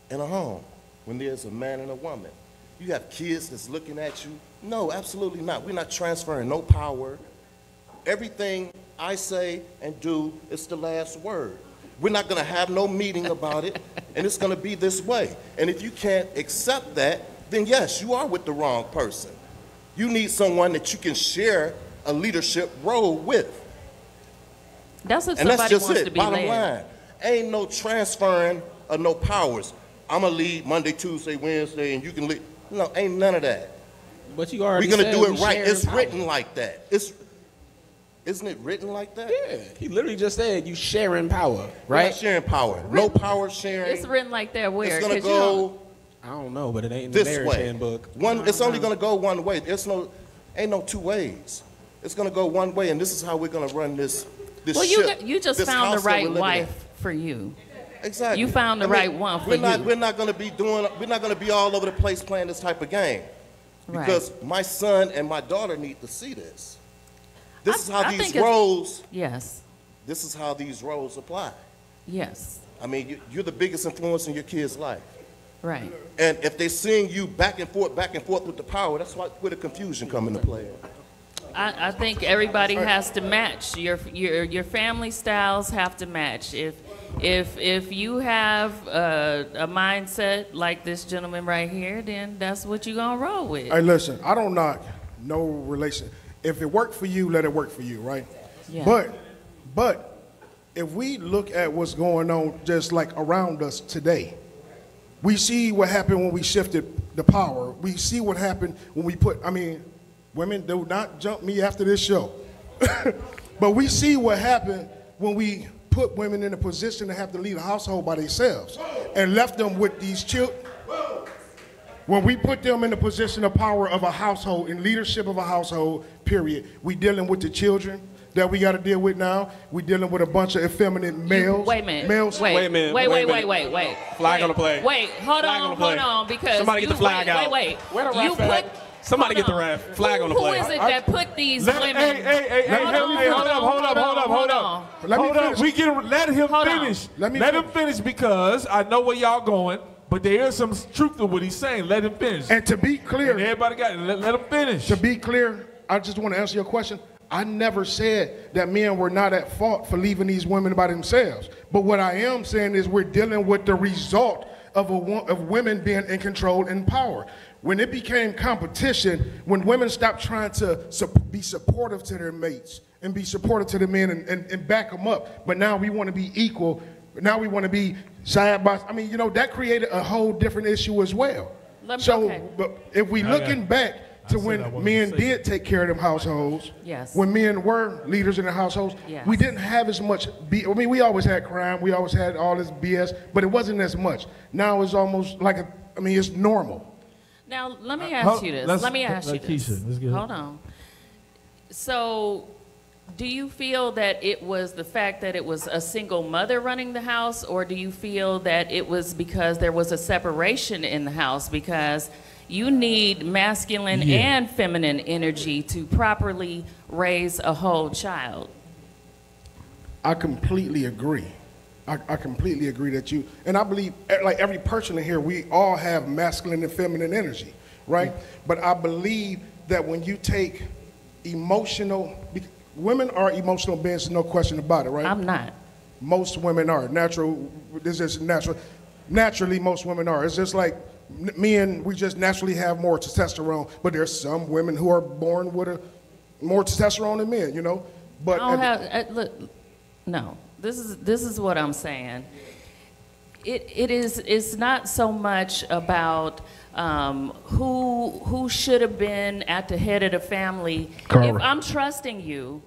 in a home when there's a man and a woman. You have kids that's looking at you. No, absolutely not. We're not transferring no power. Everything I say and do is the last word. We're not going to have no meeting about it, and it's going to be this way. And if you can't accept that, then yes, you are with the wrong person. You need someone that you can share a leadership role with. That's if and somebody that's just wants it. to be Bottom led. line, ain't no transferring of no powers. I'm going to lead Monday, Tuesday, Wednesday, and you can lead. No, ain't none of that. But you already We're going to said do we it right. share It's power. written like that. Isn't it written like that? Yeah. He literally just said you sharing power, We're right? not sharing power. No power sharing. It's written like that where? It's going to 'Cause you go I don't know, but it ain't in the this marriage way. handbook. It's only going to go one way. Ain't no two ways. It's going to go one way, and this is how we're going to run this well, ship, you just this found the house that we're right living wife for you. in. Exactly. You found the right one for we're not, you. We're not going to be we're not going to be all over the place playing this type of game. Right. Because my son and my daughter need to see this. This is how I these think it's- roles. Yes. This is how these roles apply. Yes. I mean, you're the biggest influence in your kid's life. Right. And if they're seeing you back and forth with the power, that's where the confusion come into play. I think everybody has to match. Your family styles have to match. If you have a mindset like this gentleman right here, then that's what you're gonna roll with. Hey, listen, I don't knock no relation. If it worked for you, let it work for you, right? Yeah. But if we look at what's going on just like around us today, we see what happened when we shifted the power. We see what happened when we women do not jump me after this show. But we see what happened when we put women in a position to have to lead a household by themselves and left them with these children. When we put them in the position of power of a household, in leadership of a household, period, we dealing with the children that we got to deal with now. We dealing with a bunch of effeminate males. Wait a minute. Males. Wait a minute. Wait. Flag on the play. Wait, hold on, because Somebody get the flag out. Wait. Where the You ref at? Somebody get the flag on the Who play. is it that put these women? Hey, hold up. Let him finish. Let him finish because I know where y'all going, but there is some truth to what he's saying. Let him finish. And to be clear, and everybody got it. Let him finish. To be clear, I just want to answer your question. I never said that men were not at fault for leaving these women by themselves. But what I am saying is we're dealing with the result of women being in control and power. When it became competition, when women stopped trying to be supportive to their mates and be supportive to the men and back them up, but now we want to be equal. Now we want to be side by. I mean, you know, that created a whole different issue as well. But if we looking back to when men did take care of them households, yes. When men were leaders in the households, yes. we didn't have as much. I mean, we always had crime, we always had all this BS, but it wasn't as much. Now it's almost like it's normal. Now let me ask you this. Let me ask you this. Keisha, hold on. So, do you feel that it was the fact that it was a single mother running the house, or do you feel that it was because there was a separation in the house? Because you need masculine and feminine energy to properly raise a whole child. I completely agree. I completely agree that and I believe, like every person in here, we all have masculine and feminine energy, right? But I believe that when you take women are emotional beings, no question about it, right? I'm not. Most women are. This is natural. Naturally, most women are. It's just like men, we just naturally have more testosterone, but there's some women who are born with more testosterone than men, you know? But no. This is what I'm saying. It's not so much about who should have been at the head of the family. Correct. If I'm trusting you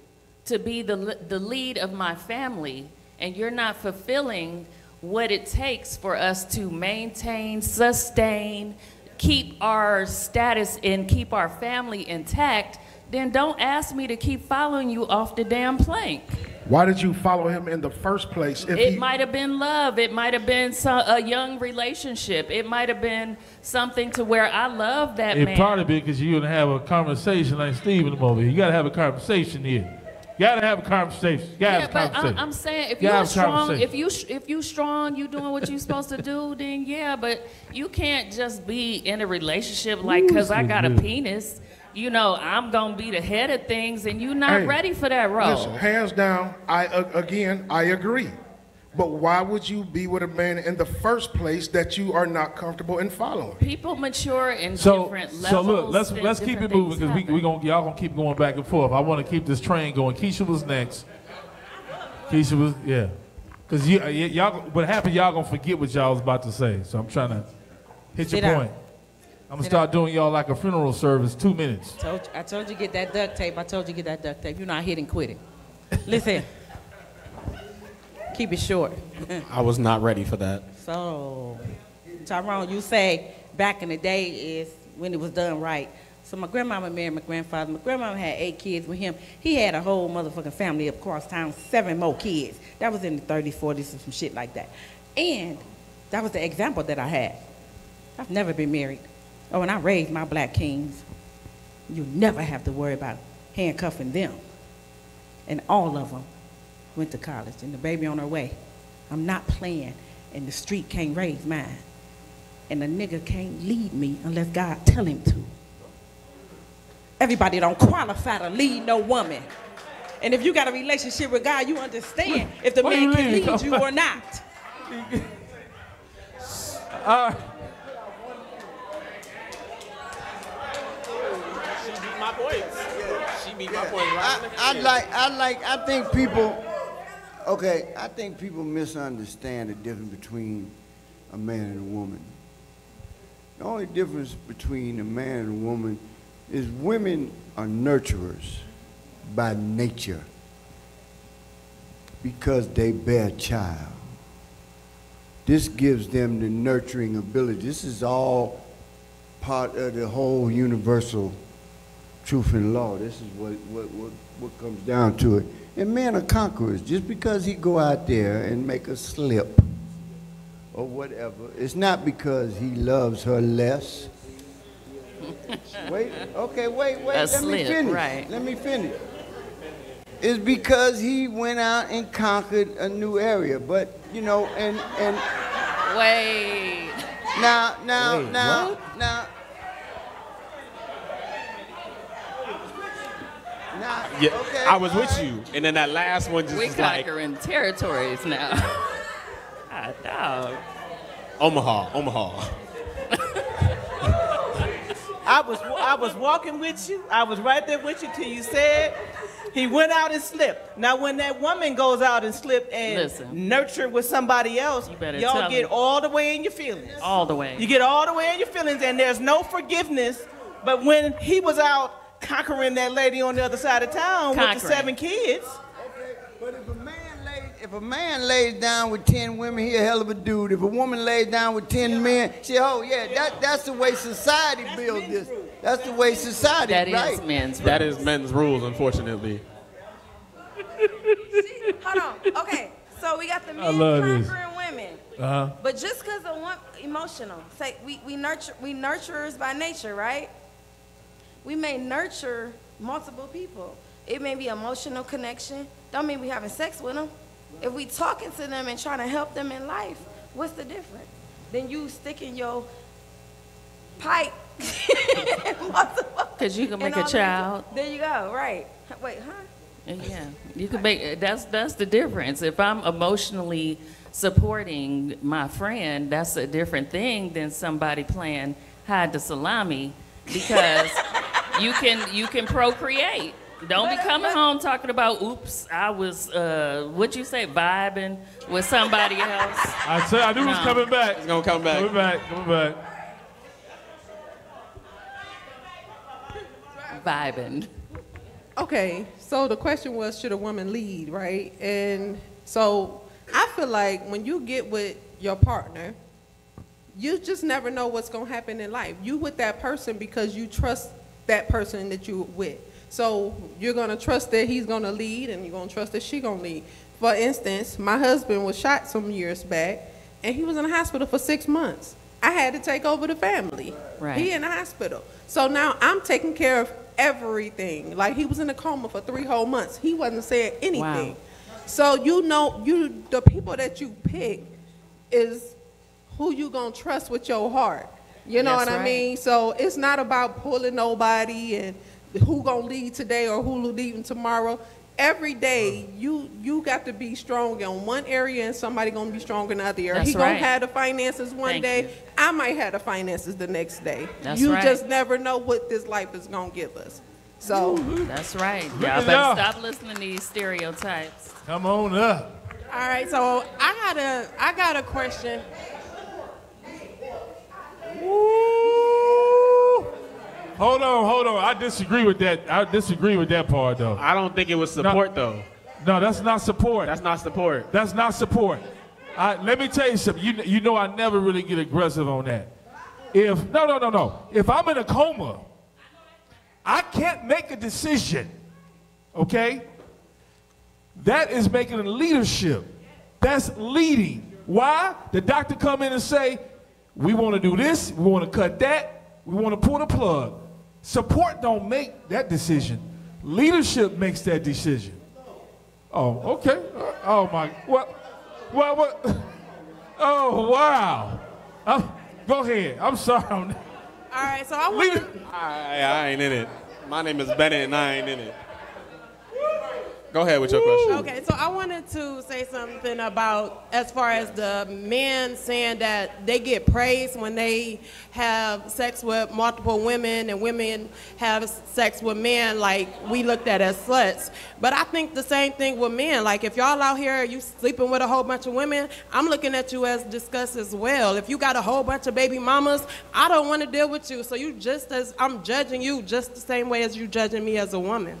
to be the lead of my family, and you're not fulfilling what it takes for us to maintain, sustain, keep our status and keep our family intact, then don't ask me to keep following you off the damn plank. Why did you follow him in the first place? It might have been love. It might have been a young relationship. It might have been something to where I love that man. It probably be because you didn't have a conversation like Steve in the moment. You got to have a conversation here. You got to have a conversation. You got to have a conversation. I'm saying if you're strong, if you strong, you doing what you're supposed to do, then yeah. But you can't just be in a relationship like because I got a penis. You know, I'm going to be the head of things, and you're not ready for that role. Listen, hands down, I agree. But why would you be with a man in the first place that you are not comfortable in following? People mature in different levels. So look, let's keep it moving because y'all gonna keep going back and forth. I want to keep this train going. Keisha was next. Because y'all, what happened? Y'all gonna forget what y'all was about to say. So I'm trying to hit your point. I'm gonna start doing y'all like a funeral service, 2 minutes. I told you get that duct tape. You're not hitting quit it. Listen, keep it short. I was not ready for that. So, Tyrone, you say back in the day is when it was done right. So my grandmama married my grandfather. My grandmama had 8 kids with him. He had a whole motherfucking family across town, 7 more kids. That was in the 30s, 40s, and some shit like that. And that was the example that I had. I've never been married. Oh, and I raised my black kings. You never have to worry about handcuffing them. And all of them went to college, and the baby on her way. I'm not playing, and the street can't raise mine. And the nigga can't lead me unless God tell him to. Everybody don't qualify to lead no woman. And if you got a relationship with God, you understand if the man can lead you or not. I think people, I think people misunderstand the difference between a man and a woman. The only difference between a man and a woman is women are nurturers by nature because they bear child. This gives them the nurturing ability. This is all part of the whole universal truth and law. This is what comes down to it. And men are conquerors. Just because he go out there and make a slip or whatever, it's not because he loves her less. Wait. Let me slip, finish. right. Let me finish. It's because he went out and conquered a new area, but you know, and Wait. now. Yeah, okay, I was with you, and then that last one just We was like conquering territories now. Ah, dog. Omaha. I was walking with you. I was right there with you till you said he went out and slipped. Now, when that woman goes out and slip and nurture with somebody else, better y'all tell get me. all the way in your feelings. All the way. You get all the way in your feelings, and there's no forgiveness. But when he was out conquering that lady on the other side of town with the 7 kids. Okay, but if a man lays down with 10 women, he a hell of a dude. If a woman lays down with 10 men, that's the way society builds this. That's the way society. That right? is men's rules. That is men's rules, unfortunately. Hold on. Okay, so we got the men I love this. conquering women. Uh-huh. But just because of one emotional, say we nurturers by nature, right? We may nurture multiple people. It may be emotional connection. Don't mean we having sex with them. If we talking to them and trying to help them in life, what's the difference? Then you sticking your pipe. Because you can make a child. There you go. Right. Wait, huh? Yeah, you can make. That's the difference. If I'm emotionally supporting my friend, that's a different thing than somebody playing hide the salami, because you can procreate. Don't be coming home talking about, oops, I was, what'd you say, vibing with somebody else. I knew he was coming back. He's gonna come back. Coming back. Vibing. Okay, so the question was, should a woman lead, right? And so I feel like when you get with your partner, you just never know what's gonna happen in life. You with that person because you trust that person that you with. So you're gonna trust that he's gonna lead, and you're gonna trust that she's gonna lead. For instance, my husband was shot some years back, and he was in the hospital for 6 months. I had to take over the family. Right. He in the hospital. So now I'm taking care of everything. Like, he was in a coma for 3 whole months. He wasn't saying anything. Wow. So the people that you pick is who you gonna trust with your heart. You know That's what I right. mean? So it's not about pulling nobody and who gonna lead today or who leading tomorrow. Every day you got to be strong in one area and somebody gonna be strong in the other area. That's He gonna right. have the finances one Thank day. you. I might have the finances the next day. That's you right. just never know what this life is gonna give us. So That's right. Look Y'all at better y'all. stop listening to these stereotypes. Come on up. all right, so I got a question. Hold on. I disagree with that part, though. I don't think it was support, though. No, that's not support. That's not support. That's not support. Let me tell you something. You know I never really get aggressive on that. No. If I'm in a coma, I can't make a decision, okay? That is making a leadership. That's leading. Why? The doctor come in and say, we want to do this, we want to cut that, we want to pull the plug. Support don't make that decision. Leadership makes that decision. Oh, okay. Oh, my. What? Oh, wow. Go ahead. I'm sorry. All right, so I want I ain't in it. My name is Bennett, and I ain't in it. Go ahead with your question. Okay, so I wanted to say something about as far as the men saying that they get praised when they have sex with multiple women and women have sex with men like we looked at as sluts. But I think the same thing with men. Like, if y'all out here, you sleeping with a whole bunch of women, I'm looking at you as disgust as well. If you got a whole bunch of baby mamas, I don't want to deal with you. So I'm judging you just the same way as you judging me as a woman.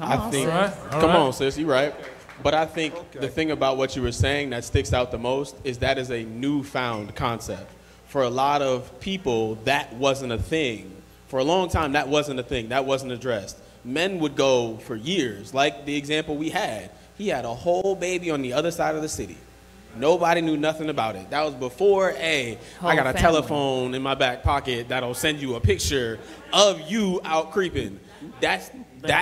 I think, come on, sis, you're right. But I think the thing about what you were saying that sticks out the most is that is a newfound concept. For a lot of people, that wasn't a thing. For a long time, that wasn't a thing. That wasn't addressed. Men would go for years, like the example we had. He had a whole baby on the other side of the city. Nobody knew nothing about it. That was before, hey, I got a family. telephone in my back pocket that'll send you a picture of you out creeping. That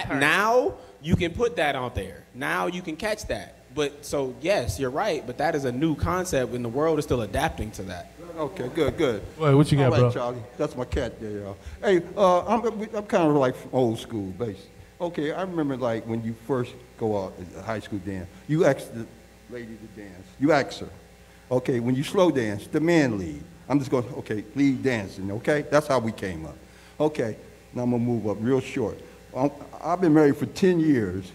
now you can put that out there. Now you can catch that. But so yes, you're right. But that is a new concept, and the world is still adapting to that. Okay, good. Wait, what you got, All right, bro? Charlie. That's my cat there, y'all. Hey, I'm kind of like old school, based. Okay, I remember like when you first go out at high school dance, you ask the lady to dance. You ask her. Okay, when you slow dance, the man lead. I'm just going, okay, lead dancing, okay? That's how we came up. Okay, now I'm going to move up real short. I've been married for 10 years,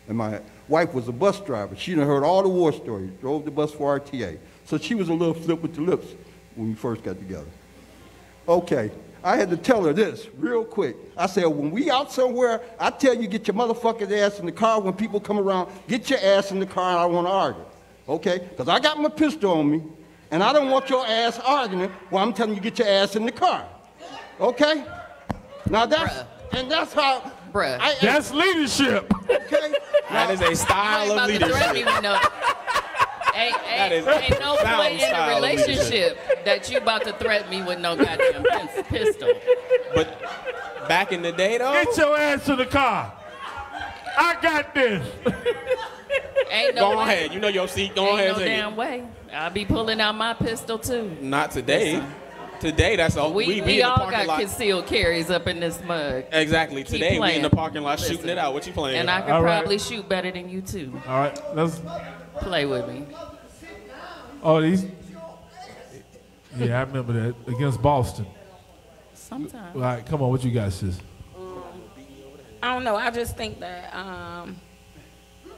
and my wife was a bus driver. She done heard all the war stories, drove the bus for RTA. So she was a little flip with the lips when we first got together. Okay, I had to tell her this real quick. I said, when we out somewhere, I tell you, get your motherfucking ass in the car. When people come around, get your ass in the car, and I want to argue. Okay? Because I got my pistol on me, and I don't want your ass arguing while I'm telling you, get your ass in the car. Okay? Now that's how... Bruh. That's leadership. Okay? That is a style of leadership. Ain't no point in a relationship that you about to threaten me with no goddamn pistol. But back in the day, though, Get your ass to the car. I got this. Ain't no go way. ahead. You know your seat. Go ahead Ain't and no take damn way. I'll be pulling out my pistol too. Not today. Today, that's all. We be in the all parking got lot. concealed carries up in this mug. Exactly. Keep Today, we in playing. the parking lot Listen. shooting it out. What you playing? And I can All right. probably shoot better than you too. All right, let's. Play with me. Oh, these. Yeah, I remember that against Boston. Sometimes. All right, come on, what you got, sis? I don't know. I just think that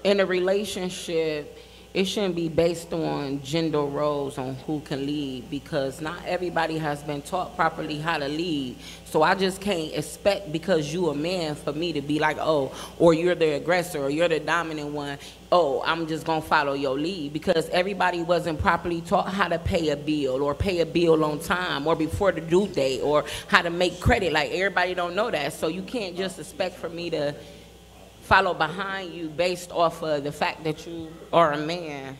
in a relationship, it shouldn't be based on gender roles on who can lead, because not everybody has been taught properly how to lead. So I just can't expect, because you a man, for me to be like, oh, or you're the aggressor, or you're the dominant one, oh, I'm just gonna follow your lead, because everybody wasn't properly taught how to pay a bill, or pay a bill on time, or before the due date, or how to make credit. Like, everybody don't know that. So you can't just expect for me to follow behind you based off of the fact that you are a man.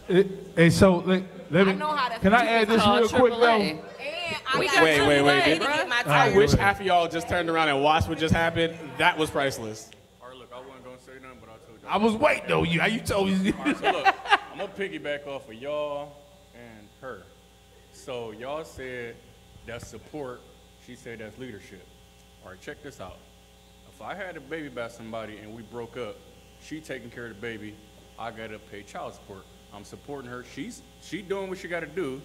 Hey, so let me. Can I add this real quick though? Wait. I wish half of y'all just turned around and watched what just happened. That was priceless. All right, look, I wasn't gonna say nothing, but I told you. I was waiting though. How you told me? All right, so look, I'm gonna piggyback off of y'all and her. So y'all said that's support. She said that's leadership. All right, check this out. If I had a baby by somebody and we broke up, she taking care of the baby, I gotta pay child support. I'm supporting her. She doing what she gotta do.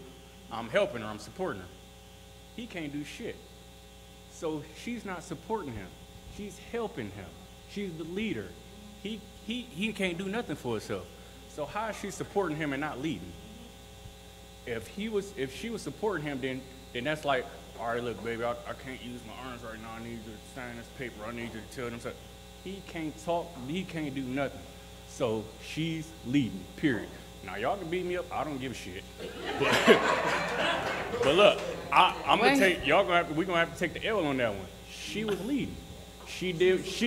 I'm helping her. I'm supporting her. He can't do shit. So she's not supporting him. She's helping him. She's the leader. He can't do nothing for himself. So how is she supporting him and not leading? If she was supporting him, then that's like, all right, look, baby, I can't use my arms right now. I need you to sign this paper. I need you to tell them something. He can't talk. He can't do nothing. So she's leading, period. Now, y'all can beat me up. I don't give a shit. But look, I'm going to take, we're going to have to take the L on that one. She was leading. She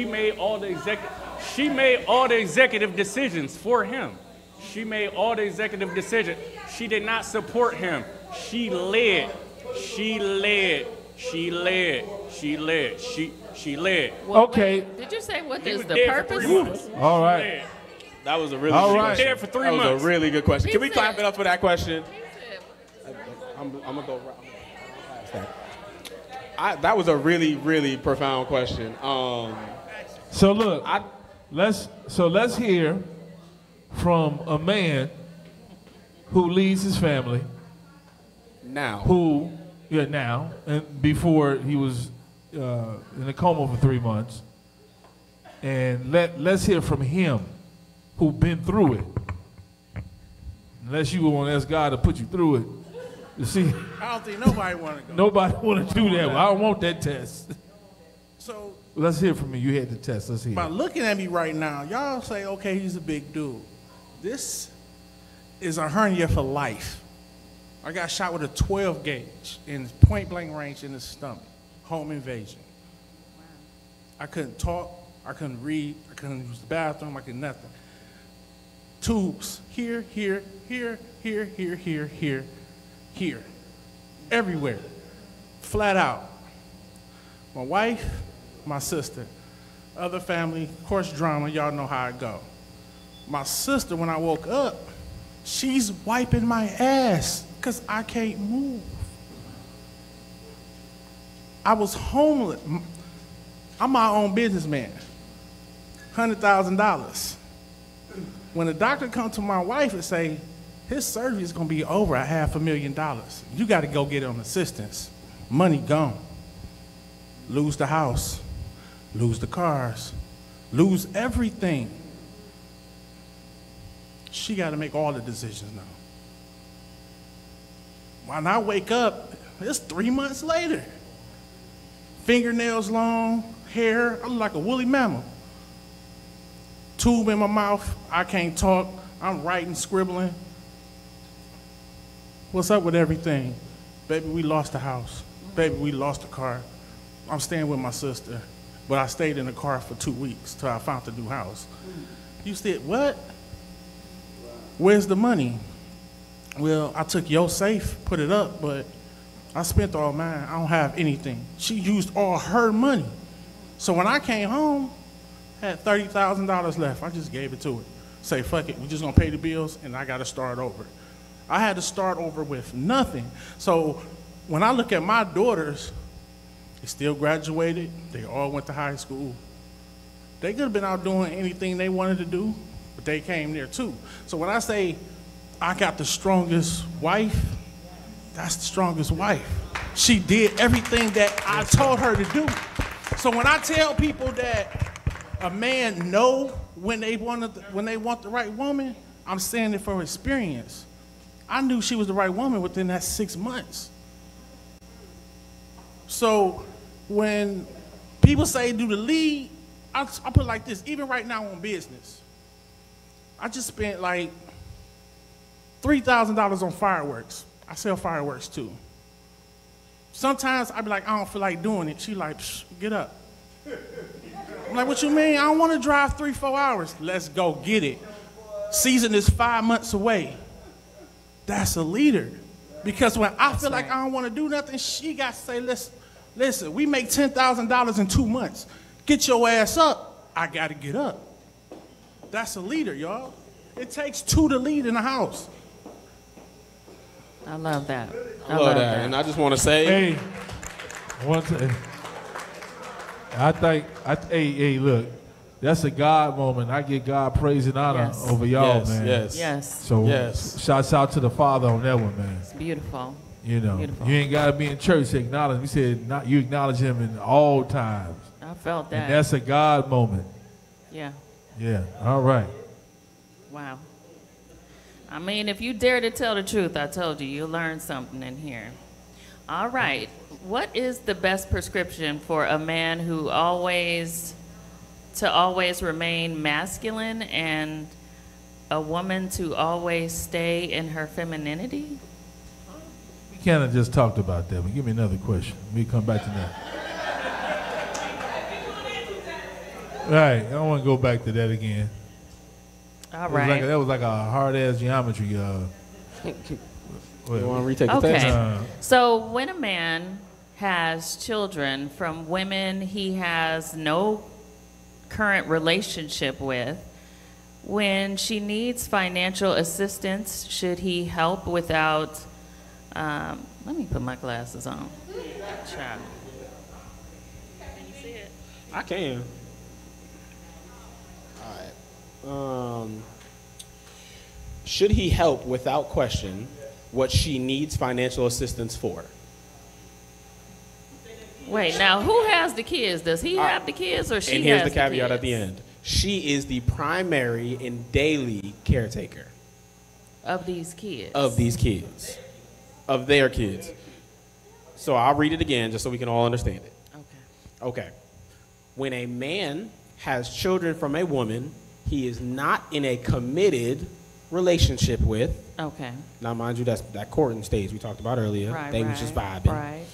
made all the executive decisions for him. She made all the executive decisions. She did not support him. She led. Well, Okay. wait, did you say what He is was the dead for purpose? 3 months. All right. That was a really All good right. question. There for 3 That was months. a really good question. Can we He clap said- it up for that question? I'm gonna go past that. That was a really, really profound question. So look, let's hear from a man who leads his family. Now. Now, and before he was in a coma for 3 months. And let's hear from him who's been through it. Unless you want to ask God to put you through it. You see, I don't think nobody want to go. nobody want to do that. Well, I don't want that test. So Let's hear from you. You had the test. Let's hear. by looking at me right now, y'all say, okay, he's a big dude. This is a hernia for life. I got shot with a 12 gauge in point blank range in the stomach. Home invasion. I couldn't talk. I couldn't read. I couldn't use the bathroom. I could nothing. tubes here, here, here, here, here, here, here, here, everywhere, flat out. My wife, my sister, other family, of course drama, y'all know how it go. My sister, when I woke up, she's wiping my ass because I can't move. I was homeless. I'm my own businessman, $100,000. When the doctor comes to my wife and say, his surgery is gonna be over at $500,000, you gotta go get on assistance. Money gone. Lose the house, lose the cars, lose everything. She gotta make all the decisions now. When I wake up, it's 3 months later. Fingernails long, hair, I look like a woolly mammal. Tube in my mouth, I can't talk, I'm writing, scribbling. What's up with everything? Baby, we lost the house. Baby, we lost the car. I'm staying with my sister, but I stayed in the car for 2 weeks till I found the new house. You said, what? Where's the money? Well, I took your safe, put it up, but I spent all mine. I don't have anything. She used all her money. So when I came home, I had $30,000 left. I just gave it to her. Say, fuck it, we're just gonna pay the bills and I gotta start over. I had to start over with nothing. So when I look at my daughters, they still graduated, they all went to high school. They could have been out doing anything they wanted to do, but they came there too. So when I say I got the strongest wife, that's the strongest wife. She did everything that I told her to do. So when I tell people that a man know when they want the right woman, I'm saying it from experience. I knew she was the right woman within that 6 months. So when people say do the lead, I put it like this, even right now on business, I just spent like $3,000 on fireworks. I sell fireworks too. Sometimes I be like, I don't feel like doing it. She like, psh, get up. I'm like, what you mean? I don't want to drive 3-4 hours. Let's go get it. Season is 5 months away. That's a leader. Because when I feel like I don't want to do nothing, she got to say, listen, we make $10,000 in 2 months. Get your ass up. I got to get up. That's a leader, y'all. It takes two to lead in a house. I love that. I love that. And I just want to say, hey, one thing. Hey, look, that's a God moment. I give God praise and honor over y'all, man. Yes. So shouts out to the Father on that one, man. It's beautiful. You know, Beautiful. you ain't got to be in church to acknowledge him. He said you acknowledge him in all times. I felt that. And that's a God moment. Yeah. Yeah, all right. Wow. I mean, if you dare to tell the truth, I told you, you'll learn something in here. All right. What is the best prescription for a man who always remain masculine and a woman to always stay in her femininity? We kind of just talked about that, but give me another question. We come back to that. All right, I don't want to go back to that again. All right. That was like a hard-ass geometry. You want to retake the test? So when a man has children from women he has no current relationship with, when she needs financial assistance, should he help without, let me put my glasses on. Child. Can you see it? I can. All right. Should he help without question what she needs financial assistance for? Wait, now who has the kids? Does he have the kids or she has the kids? And here's the caveat at the end. She is the primary and daily caretaker. Of these kids? Of these kids. Of their kids. So I'll read it again just so we can all understand it. Okay. When a man has children from a woman he is not in a committed relationship with. Okay. Now, mind you, that's that courting stage we talked about earlier. Right, they was just vibing. Right.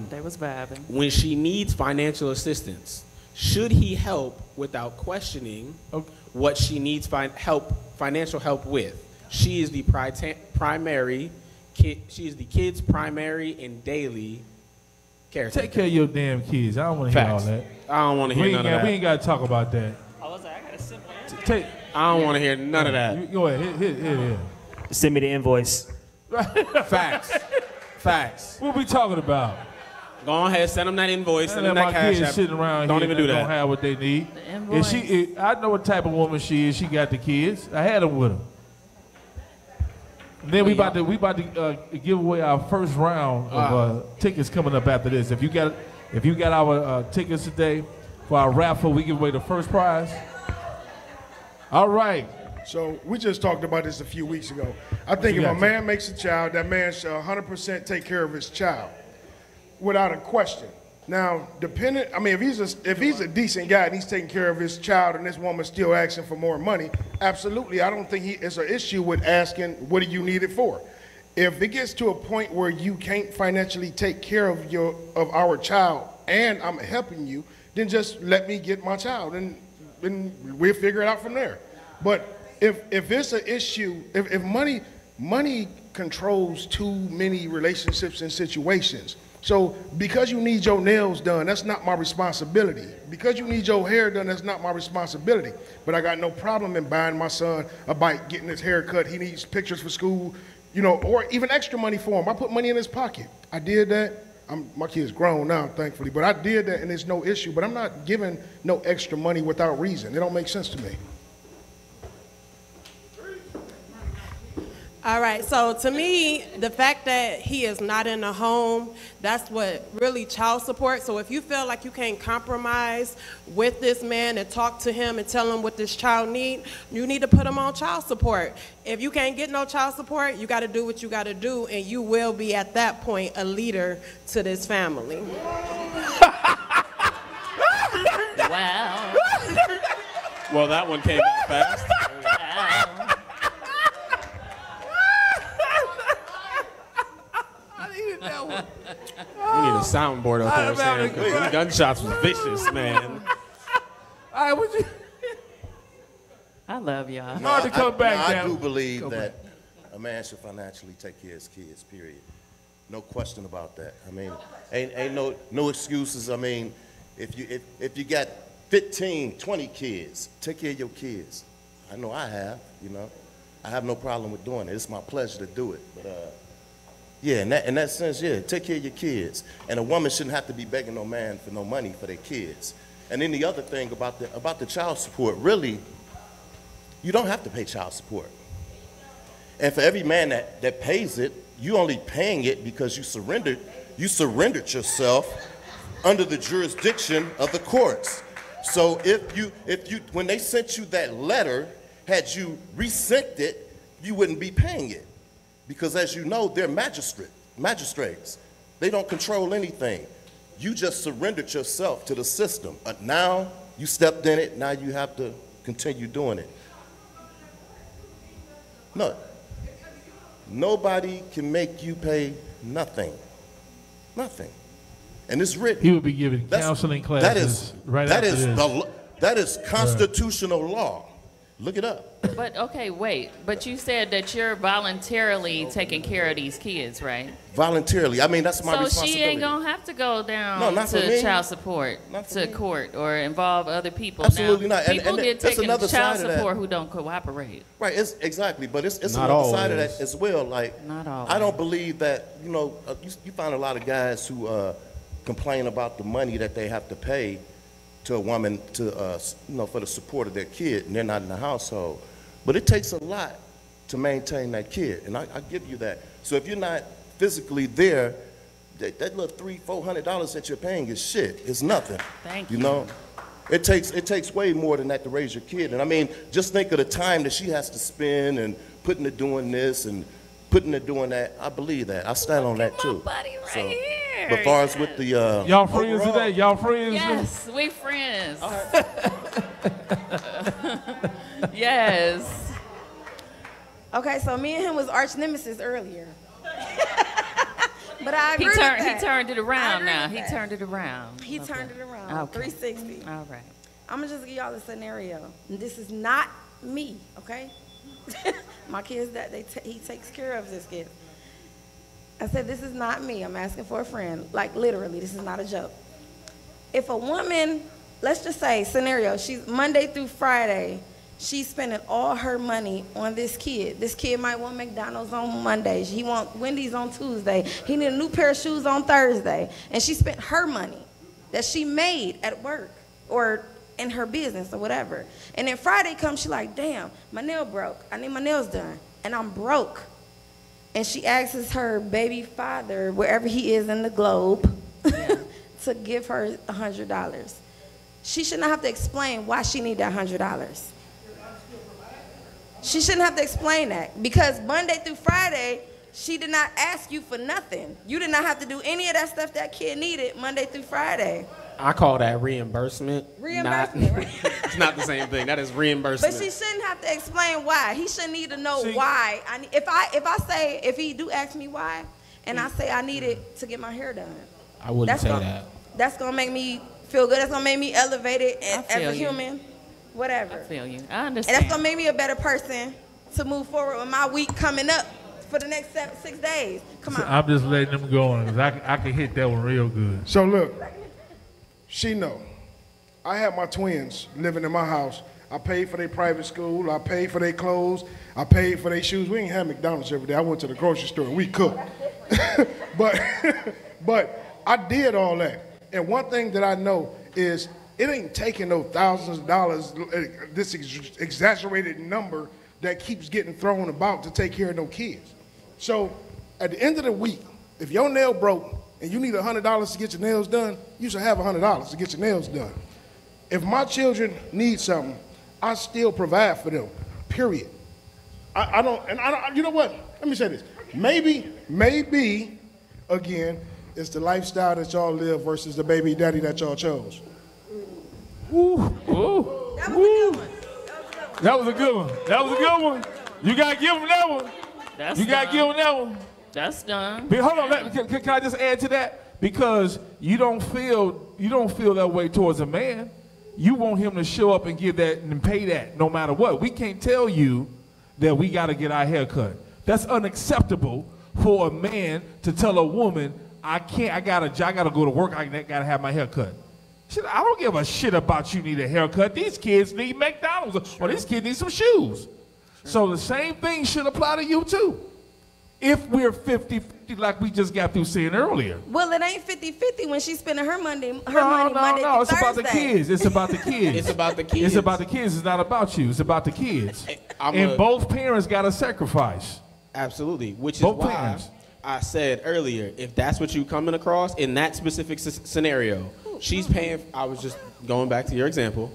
They was vibing. When she needs financial assistance, should he help without questioning what she needs financial help with? She is the primary kid. She is the kid's primary and daily caretaker. Take care of your damn kids. I don't want to hear all that. I don't want to hear none of that. We ain't got to talk about that. I don't want to hear none of that. Go ahead. Hit. Send me the invoice. Facts. Facts. What we talking about? Go ahead, send them that invoice. Send them my that cash kids app. sitting around Don't here even do that. Don't have what they need. The invoice. I know what type of woman she is. She got the kids. I had them with her. And then we about to give away our first round of tickets coming up after this. If you got our tickets today for our raffle, we give away the first prize. All right. So we just talked about this a few weeks ago. I think if a man makes a child, that man should 100% take care of his child, without a question. Now, if he's a decent guy and he's taking care of his child and this woman's still asking for more money, absolutely, I don't think it's an issue with asking, what do you need it for? If it gets to a point where you can't financially take care of our child and I'm helping you, then just let me get my child and we'll figure it out from there. But if it's an issue, if money controls too many relationships and situations. So because you need your nails done, that's not my responsibility. Because you need your hair done, that's not my responsibility. But I got no problem in buying my son a bike, getting his hair cut. He needs pictures for school, or even extra money for him. I put money in his pocket. I did that. My kid's grown now, thankfully, but I did that and there's no issue. But I'm not giving no extra money without reason. It don't make sense to me. All right, so to me, the fact that he is not in a home, that's what really child support. So if you feel like you can't compromise with this man and talk to him and tell him what this child needs, you need to put him on child support. If you can't get no child support, you got to do what you got to do, and you will be at that point a leader to this family. Wow. Well, that one came back fast. Wow. We need a soundboard up there, Sam, because those gunshots was vicious, man. All right, I love y'all. Hard to come back I down. do believe that a man should financially take care of his kids, period. No question about that. I mean, ain't no excuses. I mean, if you got 15, 20 kids, take care of your kids. I know I have, I have no problem with doing it. It's my pleasure to do it. But yeah, in that sense, yeah, take care of your kids. And a woman shouldn't have to be begging no man for no money for their kids. And then the other thing about the child support, really, you don't have to pay child support. And for every man that pays it, you only paying it because you surrendered yourself under the jurisdiction of the courts. So if you when they sent you that letter, had you resent it, you wouldn't be paying it. Because as you know, they're magistrates. They don't control anything. You just surrendered yourself to the system. Now you stepped in it, now you have to continue doing it. No. Nobody can make you pay nothing. Nothing. And it's written. He would be giving counseling classes That is constitutional law. Look it up. But okay, wait. But you said that you're voluntarily taking care of these kids, right? Voluntarily. I mean, that's my responsibility. So she ain't gonna have to go down to child support, to court, or involve other people. Absolutely now, not. People and get that's taken another child side of support that. who don't cooperate. Right. Exactly. But it's Not another always. side of that as well. Like, Not always. I don't believe that. You find a lot of guys who complain about the money that they have to pay to a woman for the support of their kid, and they're not in the household. But it takes a lot to maintain that kid, and I give you that. So if you're not physically there, that little $300-400 that you're paying is shit. It's nothing. Thank you. You know, it takes way more than that to raise your kid. And I mean, just think of the time that she has to spend and putting her doing this and putting her doing that. I believe that. I stand on that too. Buddy right So, here. but far as with the y'all friends today? Y'all friends? Yes, we friends. Yes. Okay, so me and him was arch nemesis earlier. But I agree with that. He turned it around now. with He that. turned it around. He turned it around. Okay. 360. All right. I'm gonna just give y'all a scenario. This is not me, okay? My kids, he takes care of this kid. I said, this is not me. I'm asking for a friend. Like, literally, this is not a joke. If a woman, let's just say, scenario, she's Monday through Friday, she's spending all her money on this kid. This kid might want McDonald's on Monday. He want Wendy's on Tuesday. He need a new pair of shoes on Thursday. And she spent her money that she made at work or in her business or whatever. And then Friday comes, she like, damn, my nail broke. I need my nails done. And I'm broke. And she asks her baby father, wherever he is in the globe, to give her $100. She should not have to explain why she need that $100. She shouldn't have to explain that, because Monday through Friday, she did not ask you for nothing. You did not have to do any of that stuff that kid needed Monday through Friday. I call that reimbursement. Reimbursement, right? It's not the same thing. That is reimbursement. But she shouldn't have to explain why. He shouldn't need to know why. If he do ask me why, and I say I need it to get my hair done, I wouldn't say that. That's gonna make me feel good. That's gonna make me elevated as a human. Whatever. I feel you. I understand. And that's gonna make me a better person to move forward with my week coming up for the next 6 days. Come on. I'm just letting them go on, because I can hit that one real good. So look, she know. I had my twins living in my house. I paid for their private school. I paid for their clothes. I paid for their shoes. We didn't have McDonald's every day. I went to the grocery store and we cooked. but I did all that. And one thing that I know is it ain't taking no thousands of dollars, this exaggerated number that keeps getting thrown about to take care of no kids. So at the end of the week, if your nail broke and you need $100 to get your nails done, you should have $100 to get your nails done. If my children need something, I still provide for them, period. I don't, you know what? Let me say this. Maybe, again, it's the lifestyle that y'all live versus the baby daddy that y'all chose. Ooh, ooh, ooh. That was a good one. That was a good one. You gotta give him that one. You gotta give him that one. That's done. But hold on, can I just add to that? Because you don't feel that way towards a man. You want him to show up and give that and pay that no matter what. We can't tell you that we gotta get our hair cut. That's unacceptable for a man to tell a woman, I gotta go to work, I gotta have my hair cut. Shit, I don't give a shit about you need a haircut. These kids need McDonald's, or these kids need some shoes. So the same thing should apply to you too. If we're 50-50 like we just got through saying earlier. Well, it ain't 50-50 when she's spending her money No, Monday through it's about the Thursday. kids. It's about the kids. It's about the kids. It's about the kids. It's not about you. It's about the kids. And both parents got to sacrifice. Absolutely, which is Both why parents. I said earlier, if that's what you coming across in that specific scenario, she's paying, I was just going back to your example,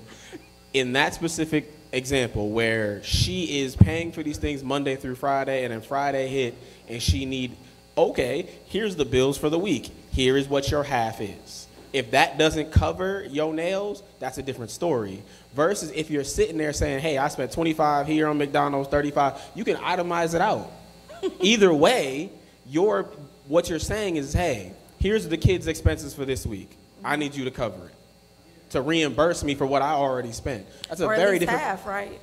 in that specific example where she is paying for these things Monday through Friday, and then Friday hit and she need, okay, here's the bills for the week. Here is what your half is. If that doesn't cover your nails, that's a different story. Versus if you're sitting there saying, hey, I spent 25 here on McDonald's, 35, you can itemize it out. Either way, what you're saying is, hey, here's the kids' expenses for this week. I need you to cover it, to reimburse me for what I already spent. That's a Or very at least different. half, right?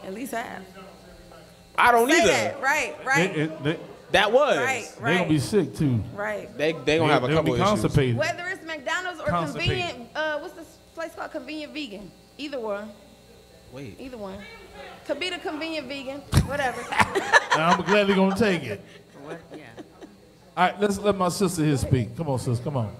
At least half. I don't Say either. that. Right. That was. Right. They gonna be sick too. Right. They gonna have a They'll couple be issues. constipated. Whether it's McDonald's or Constipated. convenient, what's this place called? Convenient Vegan. Either one. Wait. Either one. Could be the convenient vegan. Whatever. I'm gladly gonna take it. Yeah. All right, let's let my sister here speak. Come on, sis. Come on.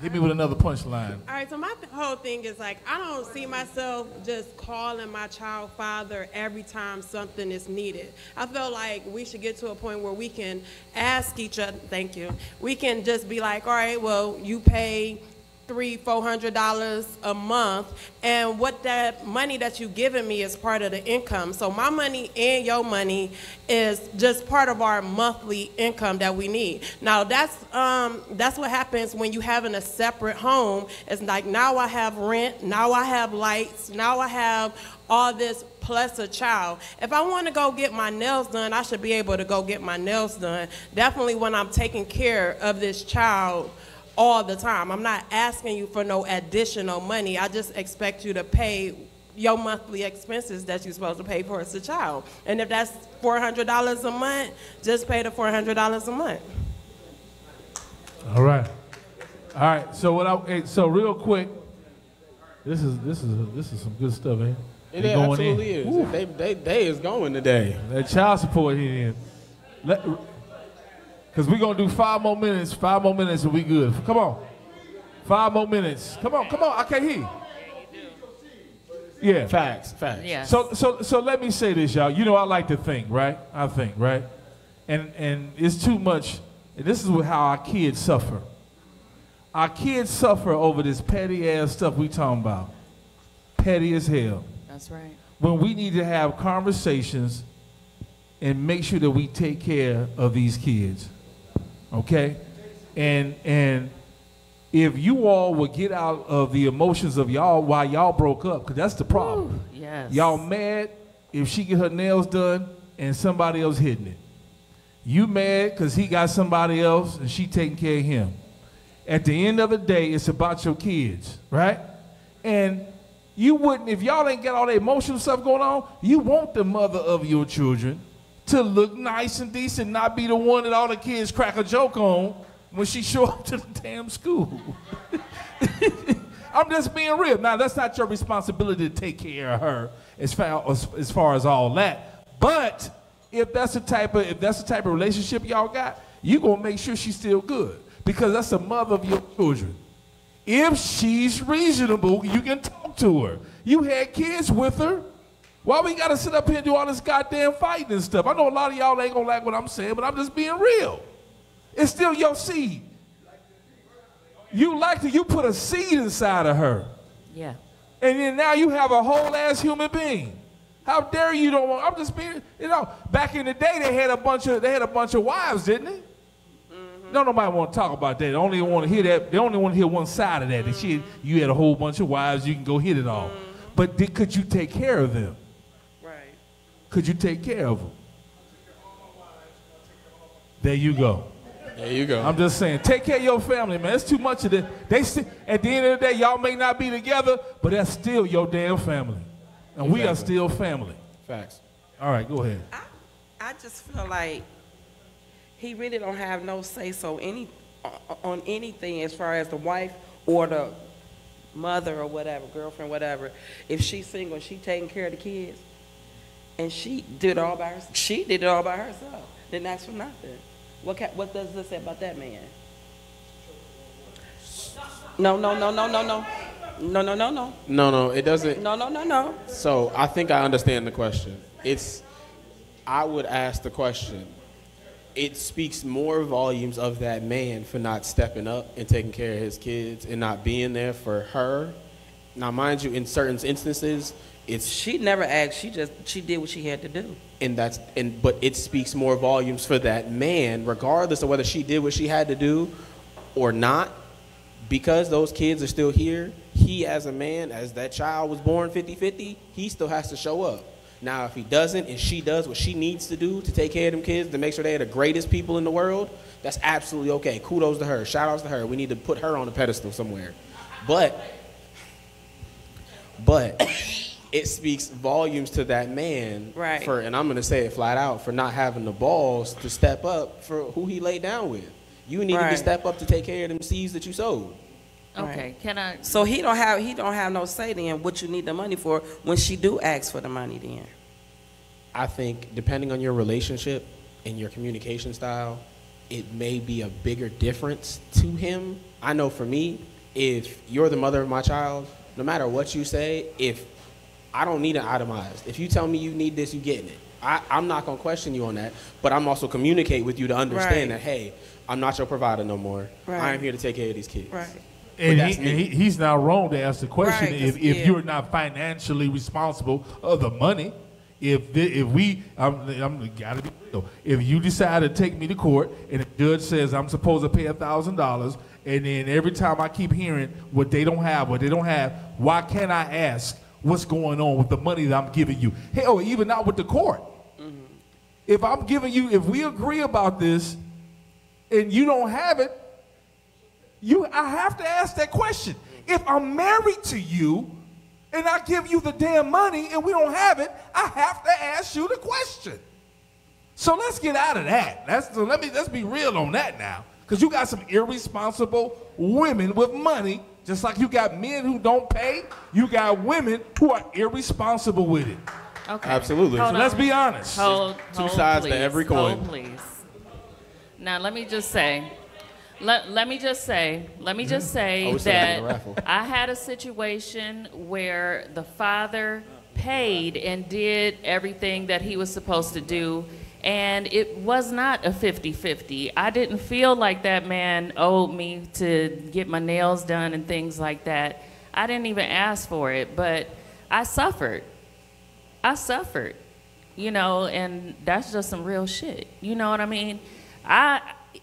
Hit me with another punchline. All right, so my whole thing is like, I don't see myself just calling my child father every time something is needed. I feel like we should get to a point where we can ask each other, thank you, we can just be like, all right, well, you pay $300-400 a month, and what that money that you giving me is part of the income. So my money and your money is just part of our monthly income that we need. Now that's what happens when you having a separate home. It's like, now I have rent, now I have lights, now I have all this plus a child. If I want to go get my nails done, I should be able to go get my nails done. Definitely when I'm taking care of this child all the time. I'm not asking you for no additional money. I just expect you to pay your monthly expenses that you're supposed to pay for as a child. And if that's $400 a month, just pay the $400 a month. All right. All right. So real quick, this is some good stuff, man. It absolutely is. They is going today. That child support here. Because we're going to do 5 more minutes. 5 more minutes and we good. Come on. 5 more minutes. Come on. I can't hear you. Yeah. Facts. Yeah. So let me say this, y'all. You know, I like to think, right? And it's too much. And this is how our kids suffer. Our kids suffer over this petty ass stuff we talking about. Petty as hell. That's right. When we need to have conversations and make sure that we take care of these kids. Okay? And if you all would get out of the emotions of y'all while y'all broke up, because that's the problem. Ooh, yes. Y'all mad if she get her nails done and somebody else hitting it. You mad because he got somebody else and she taking care of him. At the end of the day, it's about your kids, right? And you wouldn't, if y'all ain't got all the emotional stuff going on, you want the mother of your children to look nice and decent, not be the one that all the kids crack a joke on when she show up to the damn school. I'm just being real. Now, that's not your responsibility to take care of her as far as all that. But if that's the type of relationship y'all got, you gonna make sure she's still good, because that's the mother of your children. If she's reasonable, you can talk to her. You had kids with her. Why we gotta sit up here and do all this goddamn fighting and stuff? I know a lot of y'all ain't gonna like what I'm saying, but I'm just being real. It's still your seed. You put a seed inside of her. Yeah. And then now you have a whole ass human being. How dare you don't want, I'm just being, back in the day they had a bunch of wives, didn't they? No, nobody want to talk about that. They only want to hear that. They only want to hear one side of that. You had a whole bunch of wives. You can go hit it all. But could you take care of them? Right. Could you take care of them? There you go. There you go. I'm just saying, take care of your family, man. It's too much of it. At the end of the day, y'all may not be together, but that's still your damn family. And exactly. We are still family. Facts. All right, go ahead. I just feel like he really don't have no say so on anything as far as the wife or the mother or whatever, girlfriend, whatever. If she's single and she taking care of the kids, and she did it all by herself, didn't ask for nothing. What does this say about that man? No, it doesn't. No. So I think I understand the question. I would ask the question. It speaks more volumes of that man for not stepping up and taking care of his kids and not being there for her. Now, mind you, in certain instances, she never asked. She did what she had to do. But it speaks more volumes for that man, regardless of whether she did what she had to do or not, because those kids are still here. He, as a man, as that child was born 50-50, he still has to show up. Now, if he doesn't and she does what she needs to do to take care of them kids, to make sure they're the greatest people in the world, that's absolutely okay. Kudos to her. Shout outs to her. We need to put her on a pedestal somewhere. But it speaks volumes to that man, right? And I'm going to say it flat out, for not having the balls to step up for who he laid down with. You needed to step up to take care of them seeds that you sowed. Okay, can I? So he don't have no say then what you need the money for when she do ask for the money then. I think depending on your relationship and your communication style, it may be a bigger difference to him. I know for me, if you're the mother of my child, no matter what you say, if I don't need it itemized. If you tell me you need this, you getting it. I'm not going to question you on that, but I'm also communicate with you to understand that, hey, I'm not your provider no more. I am here to take care of these kids. Right. And, that's me. he's not wrong to ask the question Right, if 'cause, yeah. you're not financially responsible of the money. If I'm gotta be real. If you decide to take me to court and the judge says I'm supposed to pay $1,000, and then every time I keep hearing what they don't have, why can't I ask what's going on with the money that I'm giving you? Hell, even not with the court. If I'm giving you, if we agree about this, and you don't have it, I have to ask that question. If I'm married to you and I give you the damn money and we don't have it, I have to ask you the question. So let's get out of that. Let's be real on that now. Because you got some irresponsible women with money, just like you got men who don't pay, you got women who are irresponsible with it. Okay. Absolutely. So let's be honest. Hold, Two sides please, to every coin. Hold, please. Now let me just say, let me just say Oh, we still having a that raffle. I had a situation where the father paid and did everything that he was supposed to do, and it was not a 50-50. I didn't feel like that man owed me to get my nails done and things like that. I didn't even ask for it, but I suffered. You know, and that's just some real shit. You know what I mean?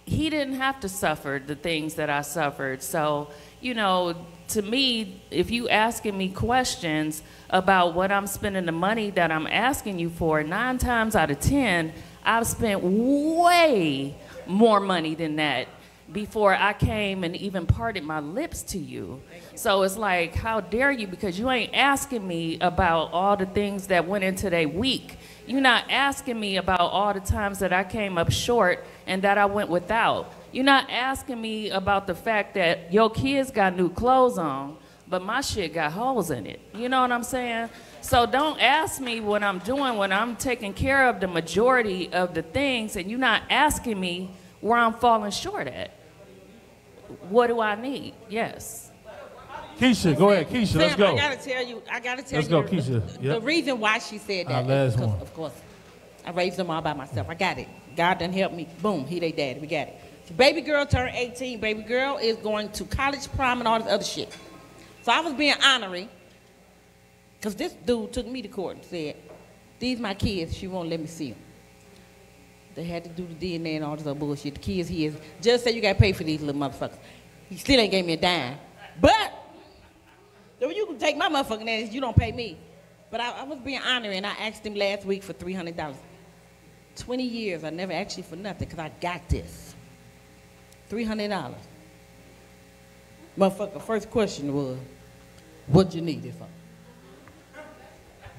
He didn't have to suffer the things that I suffered. So, you know, to me, if you asking me questions about what I'm spending the money that I'm asking you for, 9 times out of 10, I've spent way more money than that before I came and even parted my lips to you. So it's like, how dare you? Because you ain't asking me about all the things that went into their week. You're not asking me about all the times that I came up short and that I went without. You're not asking me about the fact that your kids got new clothes on, but my shit got holes in it. You know what I'm saying? So don't ask me what I'm doing when I'm taking care of the majority of the things, and you're not asking me where I'm falling short at. What do I need? Yes. Keisha, go ahead. Keisha, let's Sam, go. I gotta tell you, Let's go, Keisha. The Yep. reason why she said Our that last is because, one. of course, I raised them all by myself. I got it. God done helped me. Boom, he they daddy. We got it. So baby girl turned 18. Baby girl is going to college, prom, and all this other shit. So I was being honorary, because this dude took me to court and said, these my kids, she won't let me see them. They had to do the DNA and all this other bullshit. The kids his. Just say you got to pay for these little motherfuckers. He still ain't gave me a dime. But, so you can take my motherfucking ass, you don't pay me. But I was being honorary, and I asked him last week for $300. 20 years, I never asked you for nothing, because I got this. $300. Motherfucker, first question was, what you need it for?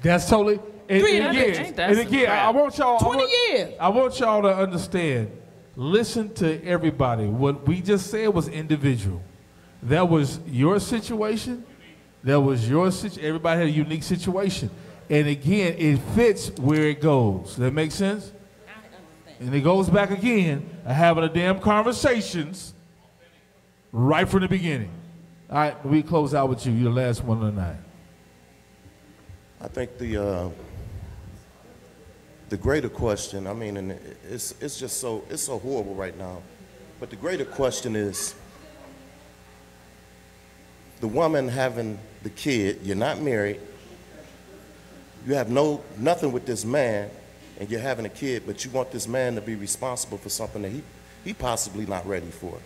That's totally. And, 300, and again, I want y'all. 20 years. I want y'all to understand. Listen to everybody. What we just said was individual. That was your situation. That was your situation. Everybody had a unique situation. And again, it fits where it goes. That makes sense? And it goes back again, having a damn conversations right from the beginning. All right, we close out with you. You're the last one of the night. I think the greater question, I mean, and it's just so, it's so horrible right now, but the greater question is the woman having the kid, you're not married, you have nothing with this man, and you're having a kid, but you want this man to be responsible for something that he possibly not ready for,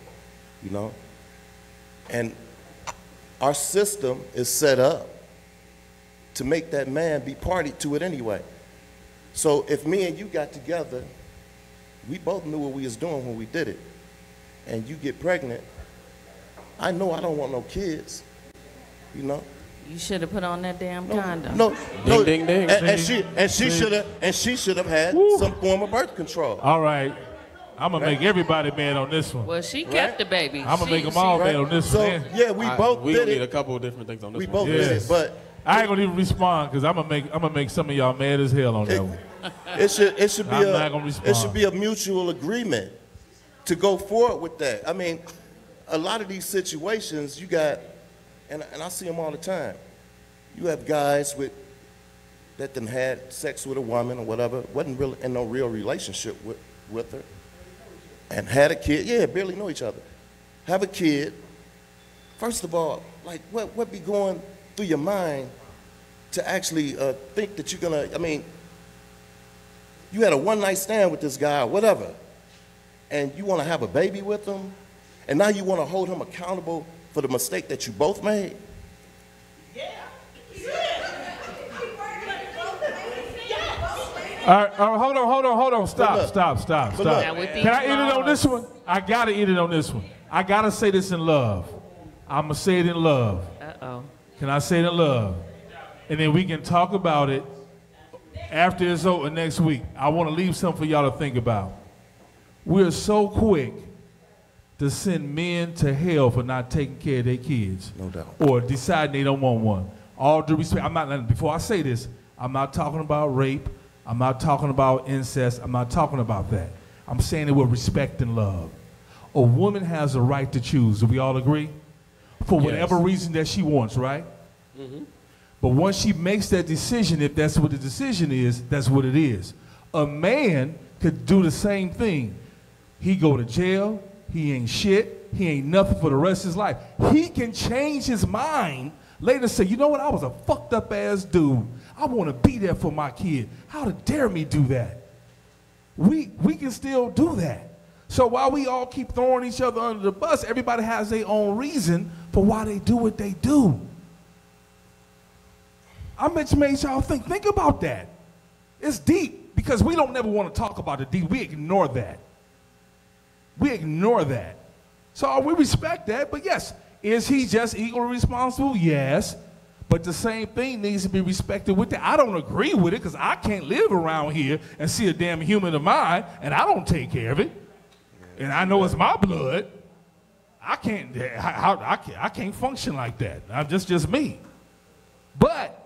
you know? And our system is set up to make that man be party to it anyway. So if me and you got together, we both knew what we was doing when we did it, and you get pregnant, I know I don't want no kids, you know? You should have put on that damn condom. No, no. Ding, ding, ding. And she should have had some form of birth control. All right. I'm going to make everybody mad on this one. Well, she kept the baby. I'm going to make them all mad on this one. So, yeah, we both we did need a it. couple of different things on this We one. both did it, but I ain't gonna even respond because I'm gonna make some of y'all mad as hell on that one. it should be I'm not gonna respond. it should be a mutual agreement to go forward with that. I mean, a lot of these situations you got, and I see them all the time. You have guys that done had sex with a woman or whatever, wasn't really in no real relationship with her, and had a kid. Yeah, barely know each other. Have a kid, First of all, like what be going through your mind to actually think that you're gonna, I mean, you had a one-night stand with this guy or whatever, and you wanna have a baby with him, and now you wanna hold him accountable for the mistake that you both made? All right, hold on. Stop. But look. Can I end it on this one? I gotta end it on this one. I gotta say this in love. I'm gonna say it in love. Uh-oh. Can I say it in love? And then we can talk about it after it's over next week. I want to leave something for y'all to think about. We're so quick to send men to hell for not taking care of their kids. No doubt. Or deciding they don't want one. All due respect, before I say this, I'm not talking about rape. I'm not talking about incest. I'm not talking about that. I'm saying it with respect and love. A woman has a right to choose. Do we all agree? For whatever reason that she wants, right? Mm-hmm. But once she makes that decision, if that's what the decision is, that's what it is. A man could do the same thing. He go to jail. He ain't shit. He ain't nothing for the rest of his life. He can change his mind later, say, you know what, I was a fucked up ass dude. I want to be there for my kid. How dare me do that? We can still do that. So while we all keep throwing each other under the bus, everybody has their own reason for why they do what they do. I meant made y'all think about that. It's deep because we don't never want to talk about it deep. We ignore that. So we respect that, but yes, is he just equally responsible? Yes. But the same thing needs to be respected with that. I don't agree with it because I can't live around here and see a damn human of mine and I don't take care of it. And I know it's my blood. I can't function like that. I'm just me. But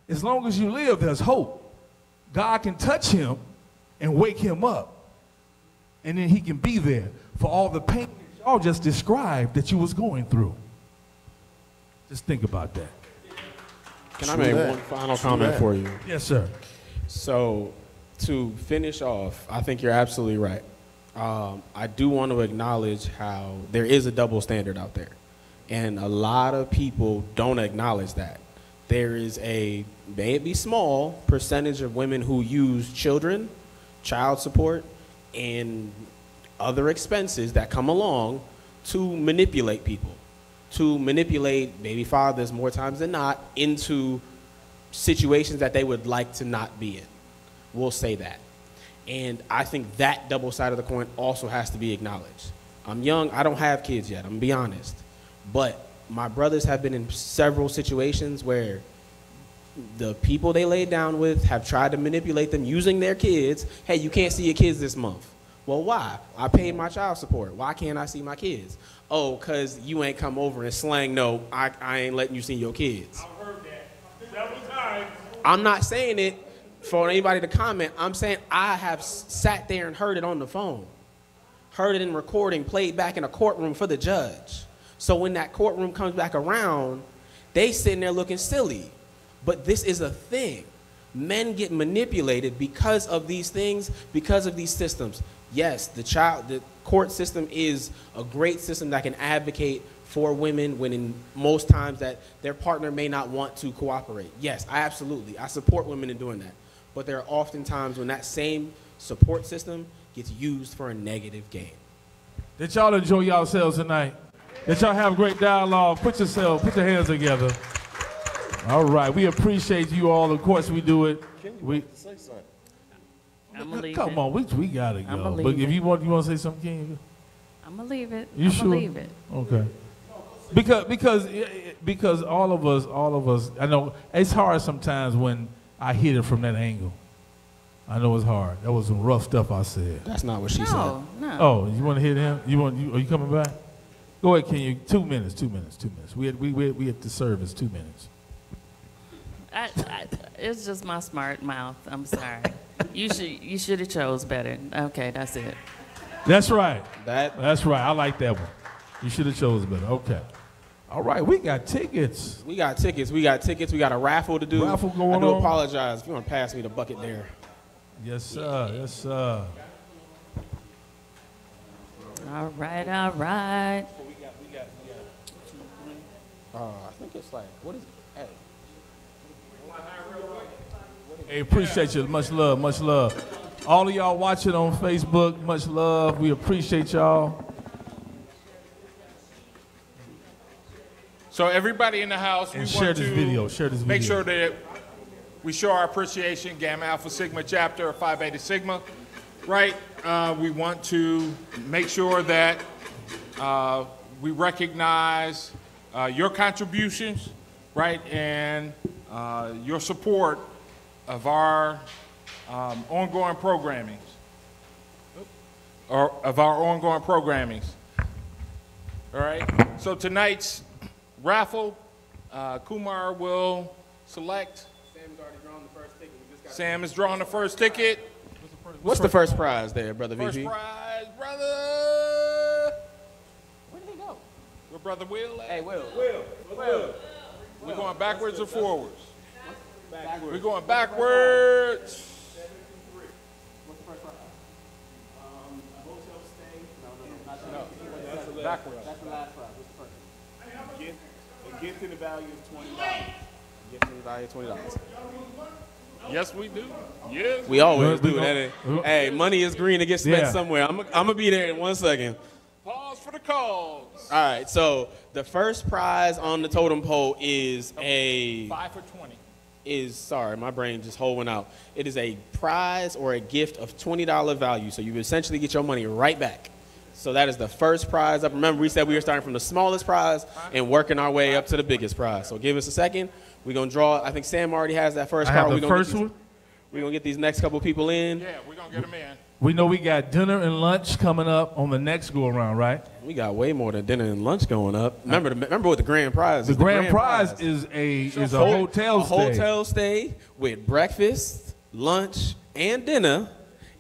as long as you live, there's hope. God can touch him and wake him up. And then he can be there for all the pain that y'all just described that you was going through. Just think about that. Can I make one final comment for you? Yes, sir. So to finish off, I think you're absolutely right. I do want to acknowledge how there is a double standard out there. And a lot of people don't acknowledge that. There is a, may it be small, percentage of women who use children, child support, and other expenses that come along to manipulate people, to manipulate baby fathers more times than not into situations that they would like to not be in. We'll say that. And I think that double side of the coin also has to be acknowledged. I'm young, I don't have kids yet, I'm gonna be honest. But my brothers have been in several situations where the people they laid down with have tried to manipulate them using their kids. Hey, you can't see your kids this month. Well, why? I paid my child support. Why can't I see my kids? Oh, because you ain't come over and slang, no, I ain't letting you see your kids. I've heard that several times. I'm not saying it for anybody to comment. I'm saying I have sat there and heard it on the phone, heard it in recording, played back in a courtroom for the judge. So when that courtroom comes back around, they sitting there looking silly. But this is a thing. Men get manipulated because of these things, because of these systems. Yes, the court system is a great system that can advocate for women when in most times that their partner may not want to cooperate. Yes, I support women in doing that. But there are often times when that same support system gets used for a negative gain. Did y'all enjoy yourselves tonight? Did y'all have great dialogue? Put your hands together. All right, we appreciate you all. Of course, we do it. Say something. Come on, we gotta go. But if you want to say something, can you? I'm gonna leave it. You sure? Leave it. Okay. Because all of us. I know it's hard sometimes when I hit it from that angle. I know it's hard. That was some rough stuff I said. That's not what she said. No. Oh, you want to hit him? Are you coming back? Go ahead, Kenya. 2 minutes. 2 minutes. 2 minutes. We at the service. 2 minutes. It's just my smart mouth. I'm sorry. You should have chose better. Okay, that's it. That's right. That's right. I like that one. You should have chose better. Okay. All right. We got tickets. We got a raffle to do. Raffle going on. I do apologize. If you want to pass me the bucket there. Yes, sir. Yeah. Yes, sir. All right. I think it's like, what is it? Hey. Hey, appreciate you. Much love, much love. All of y'all watching on Facebook, much love. We appreciate y'all. So everybody in the house, And we share want this to video, share this make video. sure that we show our appreciation, Gamma Alpha Sigma chapter of Phi Beta Sigma, right? We want to make sure that we recognize your contributions, right? And your support of our ongoing programming, All right, so tonight's raffle, Kumar will select. Sam's already drawn the first ticket. We just got Sam is drawing the first ticket. What's the first prize there, brother First VP? prize, brother. Where did he go? Where brother Will at? Hey, Will. We're going backwards or forwards? We're going backwards. Backwards. That's the last prize. What's the first? A gift in the value of $20. Gift in the value of $20. Yes, we do. Yes. We always do that. Hey, money is green. It gets spent somewhere. I'm gonna be there in 1 second. Pause for the calls. All right. So the first prize on the totem pole is a 5 for 20. Sorry, my brain just whole went out. It is a prize or a gift of $20 value. So you essentially get your money right back. So that is the first prize up. Remember, we said we were starting from the smallest prize and working our way up to the biggest prize. So give us a second. We're going to draw. I think Sam already has that first card. I have the first one. We're going to get these next couple people in. Yeah, we're going to get them in. We know we got dinner and lunch coming up on the next go around, right? We got way more than dinner and lunch going up. Remember what the grand prize The is. grand prize is a hotel stay. A hotel stay with breakfast, lunch, and dinner,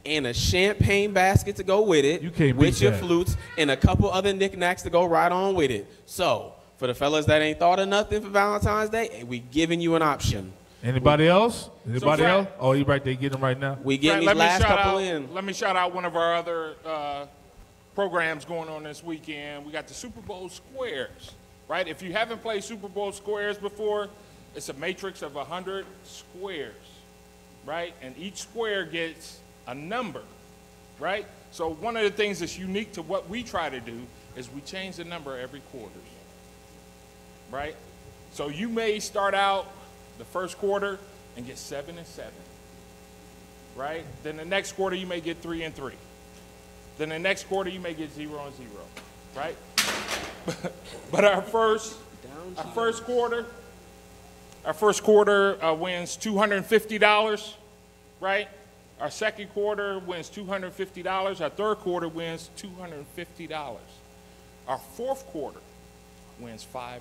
and a champagne basket to go with it. You can't with beat your that. flutes and a couple other knickknacks to go right on with it. So for the fellas that ain't thought of nothing for Valentine's Day, we giving you an option. Anybody else? Anybody Fred- else? Oh, you right there getting them right now. We getting Fred, these last couple in. Let me shout out one of our other programs going on this weekend. We got the Super Bowl Squares, right? If you haven't played Super Bowl Squares before, it's a matrix of 100 squares, right? And each square gets a number, right? So one of the things that's unique to what we try to do is we change the number every quarter, right? So you may start out the first quarter and get 7 and 7, right? Then the next quarter you may get 3 and 3. Then the next quarter you may get 0 and 0, right? But our first quarter wins $250, right? Our second quarter wins $250. Our third quarter wins $250. Our fourth quarter wins $500.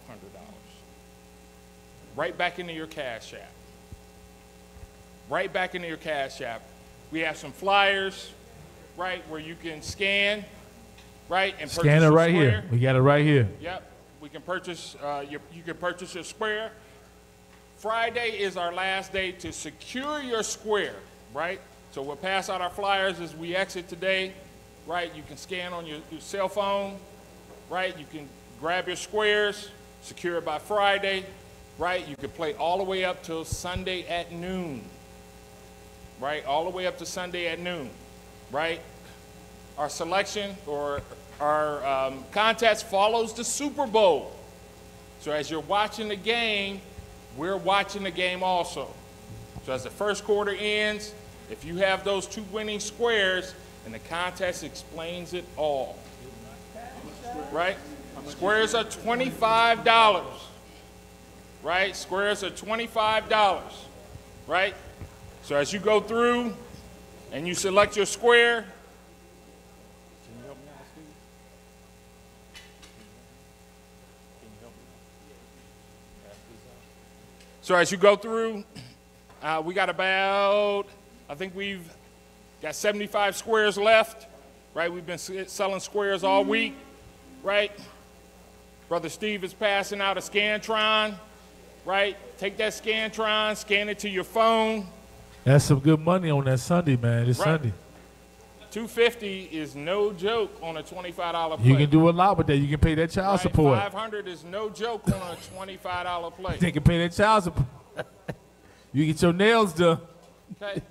Right back into your Cash App. Right back into your Cash App. We have some flyers, right, where you can scan, right, and purchase Scan it your right square. here. We got it right here. Yep, we can purchase. You can purchase your square. Friday is our last day to secure your square, right? So we'll pass out our flyers as we exit today, right? You can scan on your cell phone, right? You can grab your squares, secure it by Friday, right? You can play all the way up till Sunday at noon, right? All the way up to Sunday at noon, right? Our selection or our contest follows the Super Bowl. So as you're watching the game, we're watching the game also. So as the first quarter ends, if you have those 2 winning squares, and the contest explains it all, right? Squares are $25, right? Squares are $25, right? So as you go through and you select your square, so as you go through, we got about, I think we've got 75 squares left, right? We've been selling squares all week, right? Brother Steve is passing out a Scantron, right? Take that Scantron, scan it to your phone. That's some good money on that Sunday, man. It's Right. Sunday. $250 is no joke on a $25 plate. You can do a lot with that. You can pay that child support. $500 is no joke on a $25 plate. They can pay that child support. You get your nails done. Okay.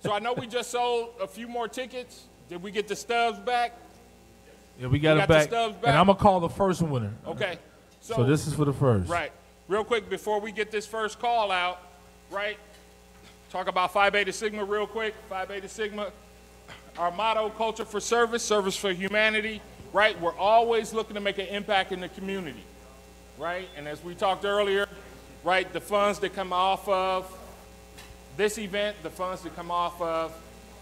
So I know we just sold a few more tickets. Did we get the stubs back? Yeah, we got it the back. stubs back. And I'm going to call the first winner. Okay. So this is for the first. Right. Real quick, before we get this first call out, right, talk about Phi Beta Sigma real quick. Phi Beta Sigma, our motto, culture for service, service for humanity, right? We're always looking to make an impact in the community, right? And as we talked earlier, right, the funds that come off of this event, the funds that come off of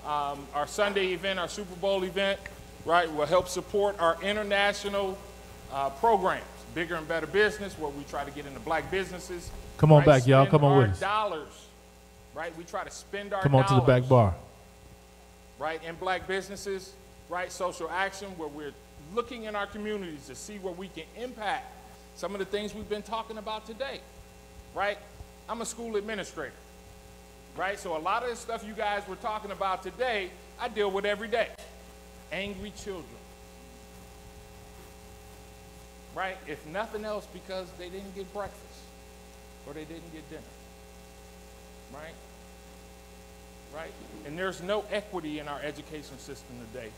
our Sunday event, our Super Bowl event, right, will help support our international programs, Bigger and Better Business, where we try to get into black businesses. Come on right? back, y'all. Spend Come on our with us. dollars, right? We try to spend our Come on to the back bar. right, in black businesses, right? Social action, where we're looking in our communities to see where we can impact some of the things we've been talking about today, right? I'm a school administrator, right? So a lot of the stuff you guys were talking about today, I deal with every day. Angry children, right? If nothing else, because they didn't get breakfast or they didn't get dinner, right? Right? And there's no equity in our education system today.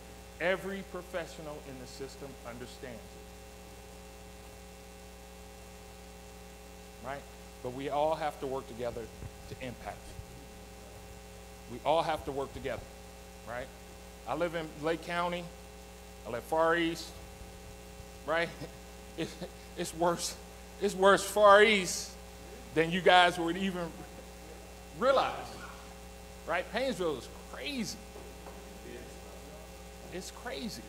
Every professional in the system understands it. Right? But we all have to work together to impact it. We all have to work together. Right? I live in Lake County. I live Far East. Right? It's worse. It's worse Far East than you guys would even realize. Right? Painesville is crazy. It's crazy.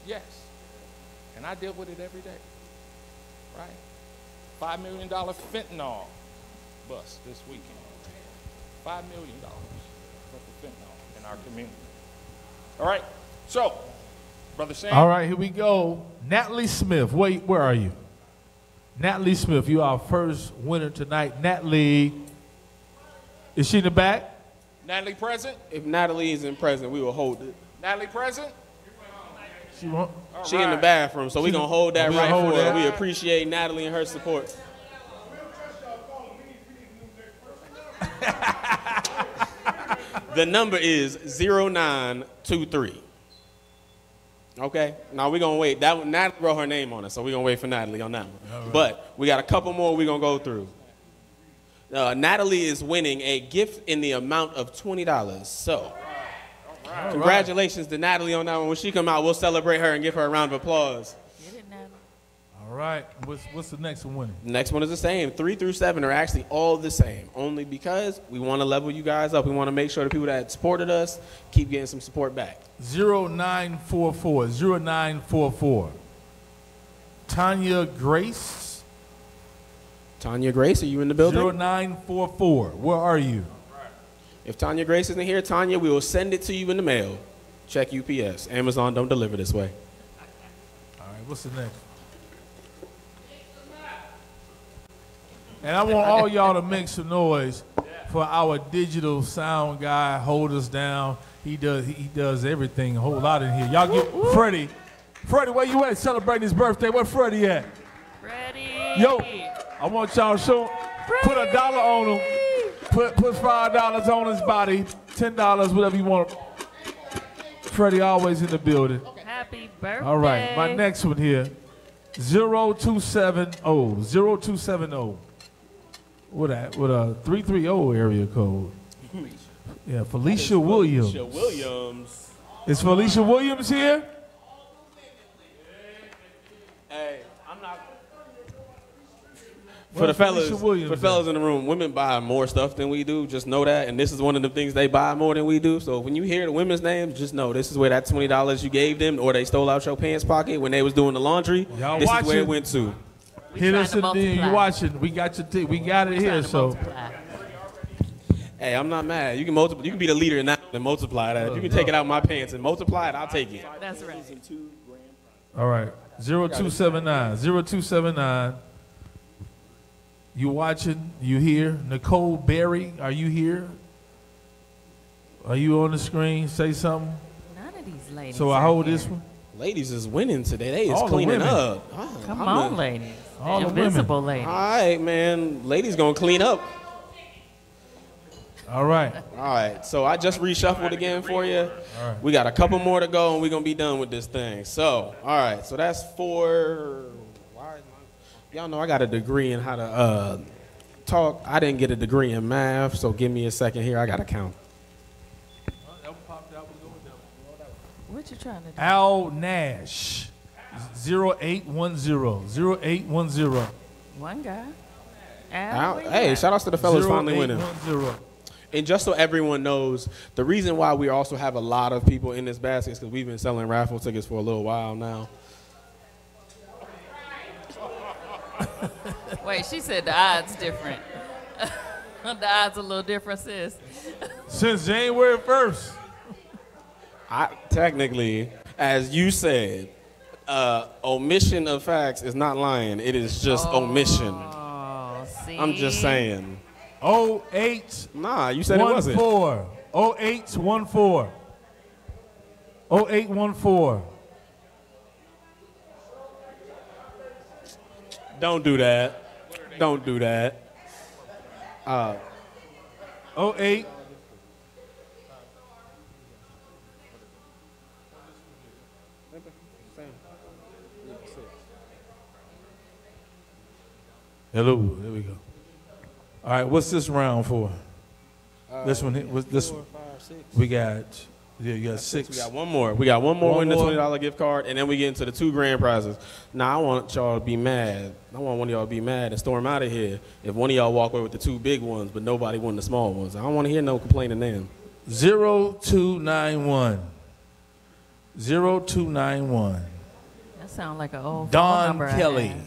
Yes. And I deal with it every day. Right? $5 million fentanyl bust this weekend. $5 million worth of fentanyl in our community. All right. So, Brother Sam. All right, here we go. Natalie Smith. Wait, where are you? Natalie Smith, you are our first winner tonight. Natalie, is she in the back? Natalie present? If Natalie isn't present, we will hold it. Natalie present? She won't. She in the bathroom, so we're going to hold that right for her. We appreciate Natalie and her support. The number is 0923. Okay? Now we're going to wait. Natalie wrote her name on it, so we're going to wait for Natalie on that one. Right. But we got a couple more we're going to go through. Natalie is winning a gift in the amount of $20. So, congratulations to Natalie on that one. When she come out, we'll celebrate her and give her a round of applause. All right. What's the next one winning? The next one is the same. 3 through 7 are actually all the same, only because we want to level you guys up. We want to make sure the people that supported us keep getting some support back. 0944. 0944. Tanya Grace. Tanya Grace, are you in the building? 0944. Where are you? If Tanya Grace isn't here, Tanya, we will send it to you in the mail. Check UPS. Amazon don't deliver this way. All right, what's the next? And I want all y'all to make some noise for our digital sound guy, hold us down. He does everything, a whole lot in here. Y'all get Freddie. Freddie, where you at celebrating his birthday? Where Freddie at? Freddie. Yo, I want y'all to show, put $1 on him, put $5 on his body, $10, whatever you want. Freddie always in the building. Happy birthday. All right, my next one here, 0270, 0270. What a 330 area code. Yeah, Felicia Williams. Felicia Williams. Is Felicia Williams here? Hey, I'm not. For the fellas in the room, women buy more stuff than we do. Just know that, and this is one of the things they buy more than we do. So when you hear the women's names, just know this is where that $20 you gave them, or they stole out your pants pocket when they was doing the laundry. This is where it went to. Hit us in the you watching. We got your we got it here. So. Hey, I'm not mad. You can multiply. You can be the leader in that and multiply that. If you can take it out of my pants and multiply it, I'll take it. That's right. All right. 0279. 0279. You watching? You here? Nicole Berry, are you here? Are you on the screen? Say something. None of these ladies. So I are hold here. this one. Ladies is winning today. They is All the cleaning women. up. Come I'm on, a- ladies. All the Invisible women. ladies. All right, man. Ladies gonna clean up. All right. All right. So I just reshuffled again for you. We got a couple more to go, and we're gonna be done with this thing. So, all right. So that's for. Y'all know I got a degree in how to talk. I didn't get a degree in math, so give me a second here. I gotta count. What you trying to do? Al Nash, 0810, 0810. One guy. Hey, shout outs to the fellas finally winning. 0810. And just so everyone knows, the reason why we also have a lot of people in this basket is because we've been selling raffle tickets for a little while now. Wait, she said the odds different. The odds a little different, sis. Since January 1st. Technically, as you said, omission of facts is not lying. It is just omission. See? I'm just saying. 08. Nah, you said it wasn't. 0814. 0814. Don't do that. Don't do that. 08. Hello, there we go. All right, what's this round for? This one, what's this? 4, 5, 6. We got, you got 6. We got one more. We got one more One win the more. $20 gift card, and then we get into the 2 grand prizes. Now, I want y'all to be mad. I want one of y'all to be mad and storm out of here if one of y'all walk away with the 2 big ones, but nobody won the small ones. I don't want to hear no complaining then. 0291. 0291. That sounds like an old phone Don number I Kelly. had.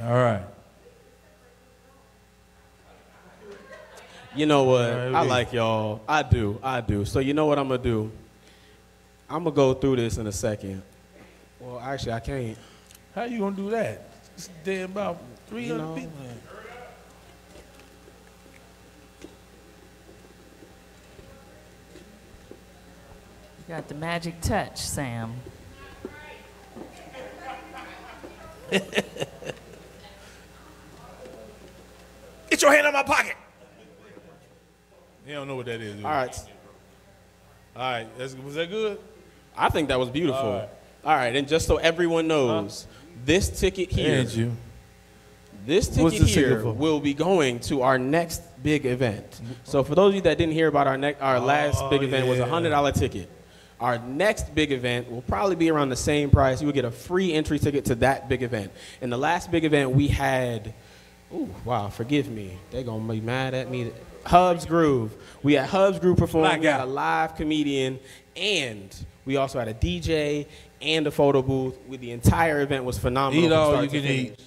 All right. You know what? All right, I like y'all. I do. So you know what I'm going to do? I'm going to go through this in a second. Well, actually, I can't. How you going to do that? It's damn about 300 people. You got the magic touch, Sam. Get your hand out of my pocket. You don't know what that is. Do you? All right. All right. Was that good? I think that was beautiful. All right. And just so everyone knows, this ticket here, And you. this What's ticket the ticket here for? will be going to our next big event. So for those of you that didn't hear about our last big event was a $100 ticket. Our next big event will probably be around the same price. You will get a free entry ticket to that big event. In the last big event, we had, ooh, wow, forgive me. They're going to be mad at me. Hub's Groove. We had Hub's Groove perform. We had a live comedian, and we also had a DJ and a photo booth. The entire event was phenomenal. Eat from all start you to can finish. eat.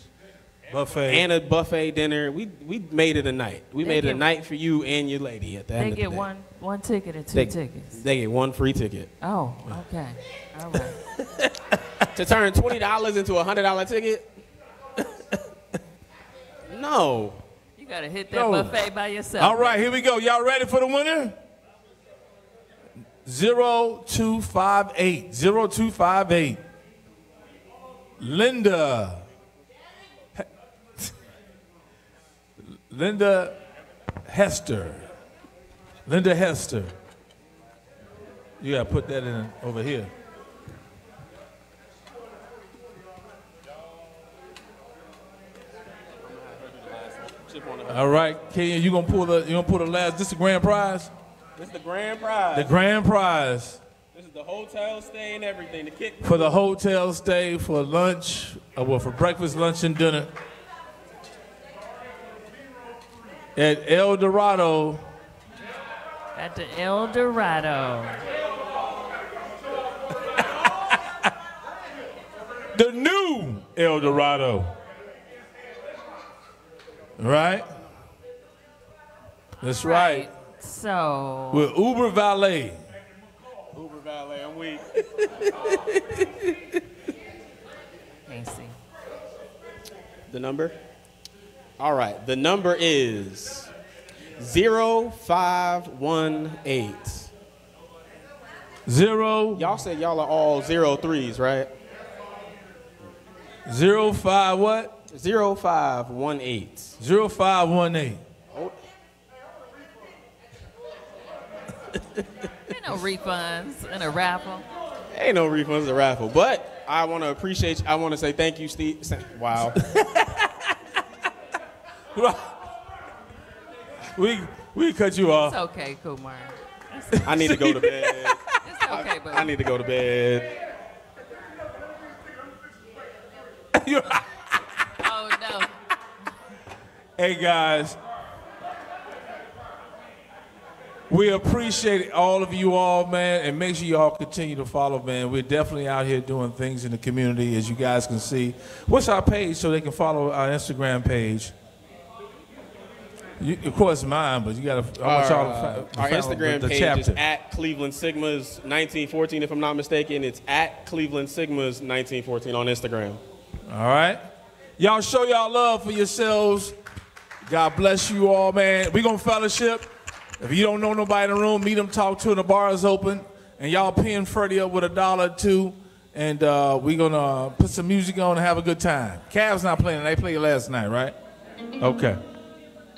Buffet. And a buffet dinner. We made it a night. We They made it a get- night for you and your lady at the end They of the get day. one ticket or 2 They- tickets. They get 1 free ticket. Oh, okay. All right. To turn $20 into a $100 ticket? No. You got to hit that No. buffet by yourself. All right, here we go. Y'all ready for the winner? 0258. 0258. Linda. Linda Hester. Linda Hester. You got to put that in over here. All right, Kenya, you gonna pull the last? This is the grand prize. This is the grand prize. The grand prize This is the hotel stay and everything. The kick. for the hotel stay, for lunch, for breakfast, lunch, and dinner at El Dorado. At the El Dorado. The new El Dorado. Right? That's right. So. With Uber Valet. Uber valet, I'm weak. Can't see. The number? All right, the number is 0518. Y'all said y'all are all 03s, right? 05 what? 0518. 0518. Ain't no refunds in a raffle. Ain't no refunds in a raffle, but I want to appreciate you. I want to say thank you, Steve. Wow. we cut you off. It's okay, Kumar. I need to go to bed. It's okay, but I need to go to bed. Oh no. Hey guys, we appreciate all of you all, man, and make sure y'all continue to follow, man. We're definitely out here doing things in the community, as you guys can see. What's our page so they can follow our Instagram page? Of course, mine, but you got to. Our Instagram page is at Cleveland Sigmas 1914, if I'm not mistaken. It's at Cleveland Sigmas 1914 on Instagram. All right. Y'all show y'all love for yourselves. God bless you all, man. We're going to fellowship. If you don't know nobody in the room, meet them, talk to them. The bar is open. And y'all paying Freddie up with $1 or $2. And we're going to put some music on and have a good time. Cavs not playing. They played last night, right? Okay.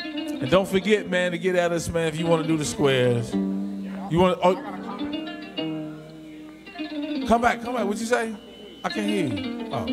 And don't forget, man, to get at us, man, if you want to do the squares. You want to... Oh. Come back. What'd you say? I can't hear you. Oh.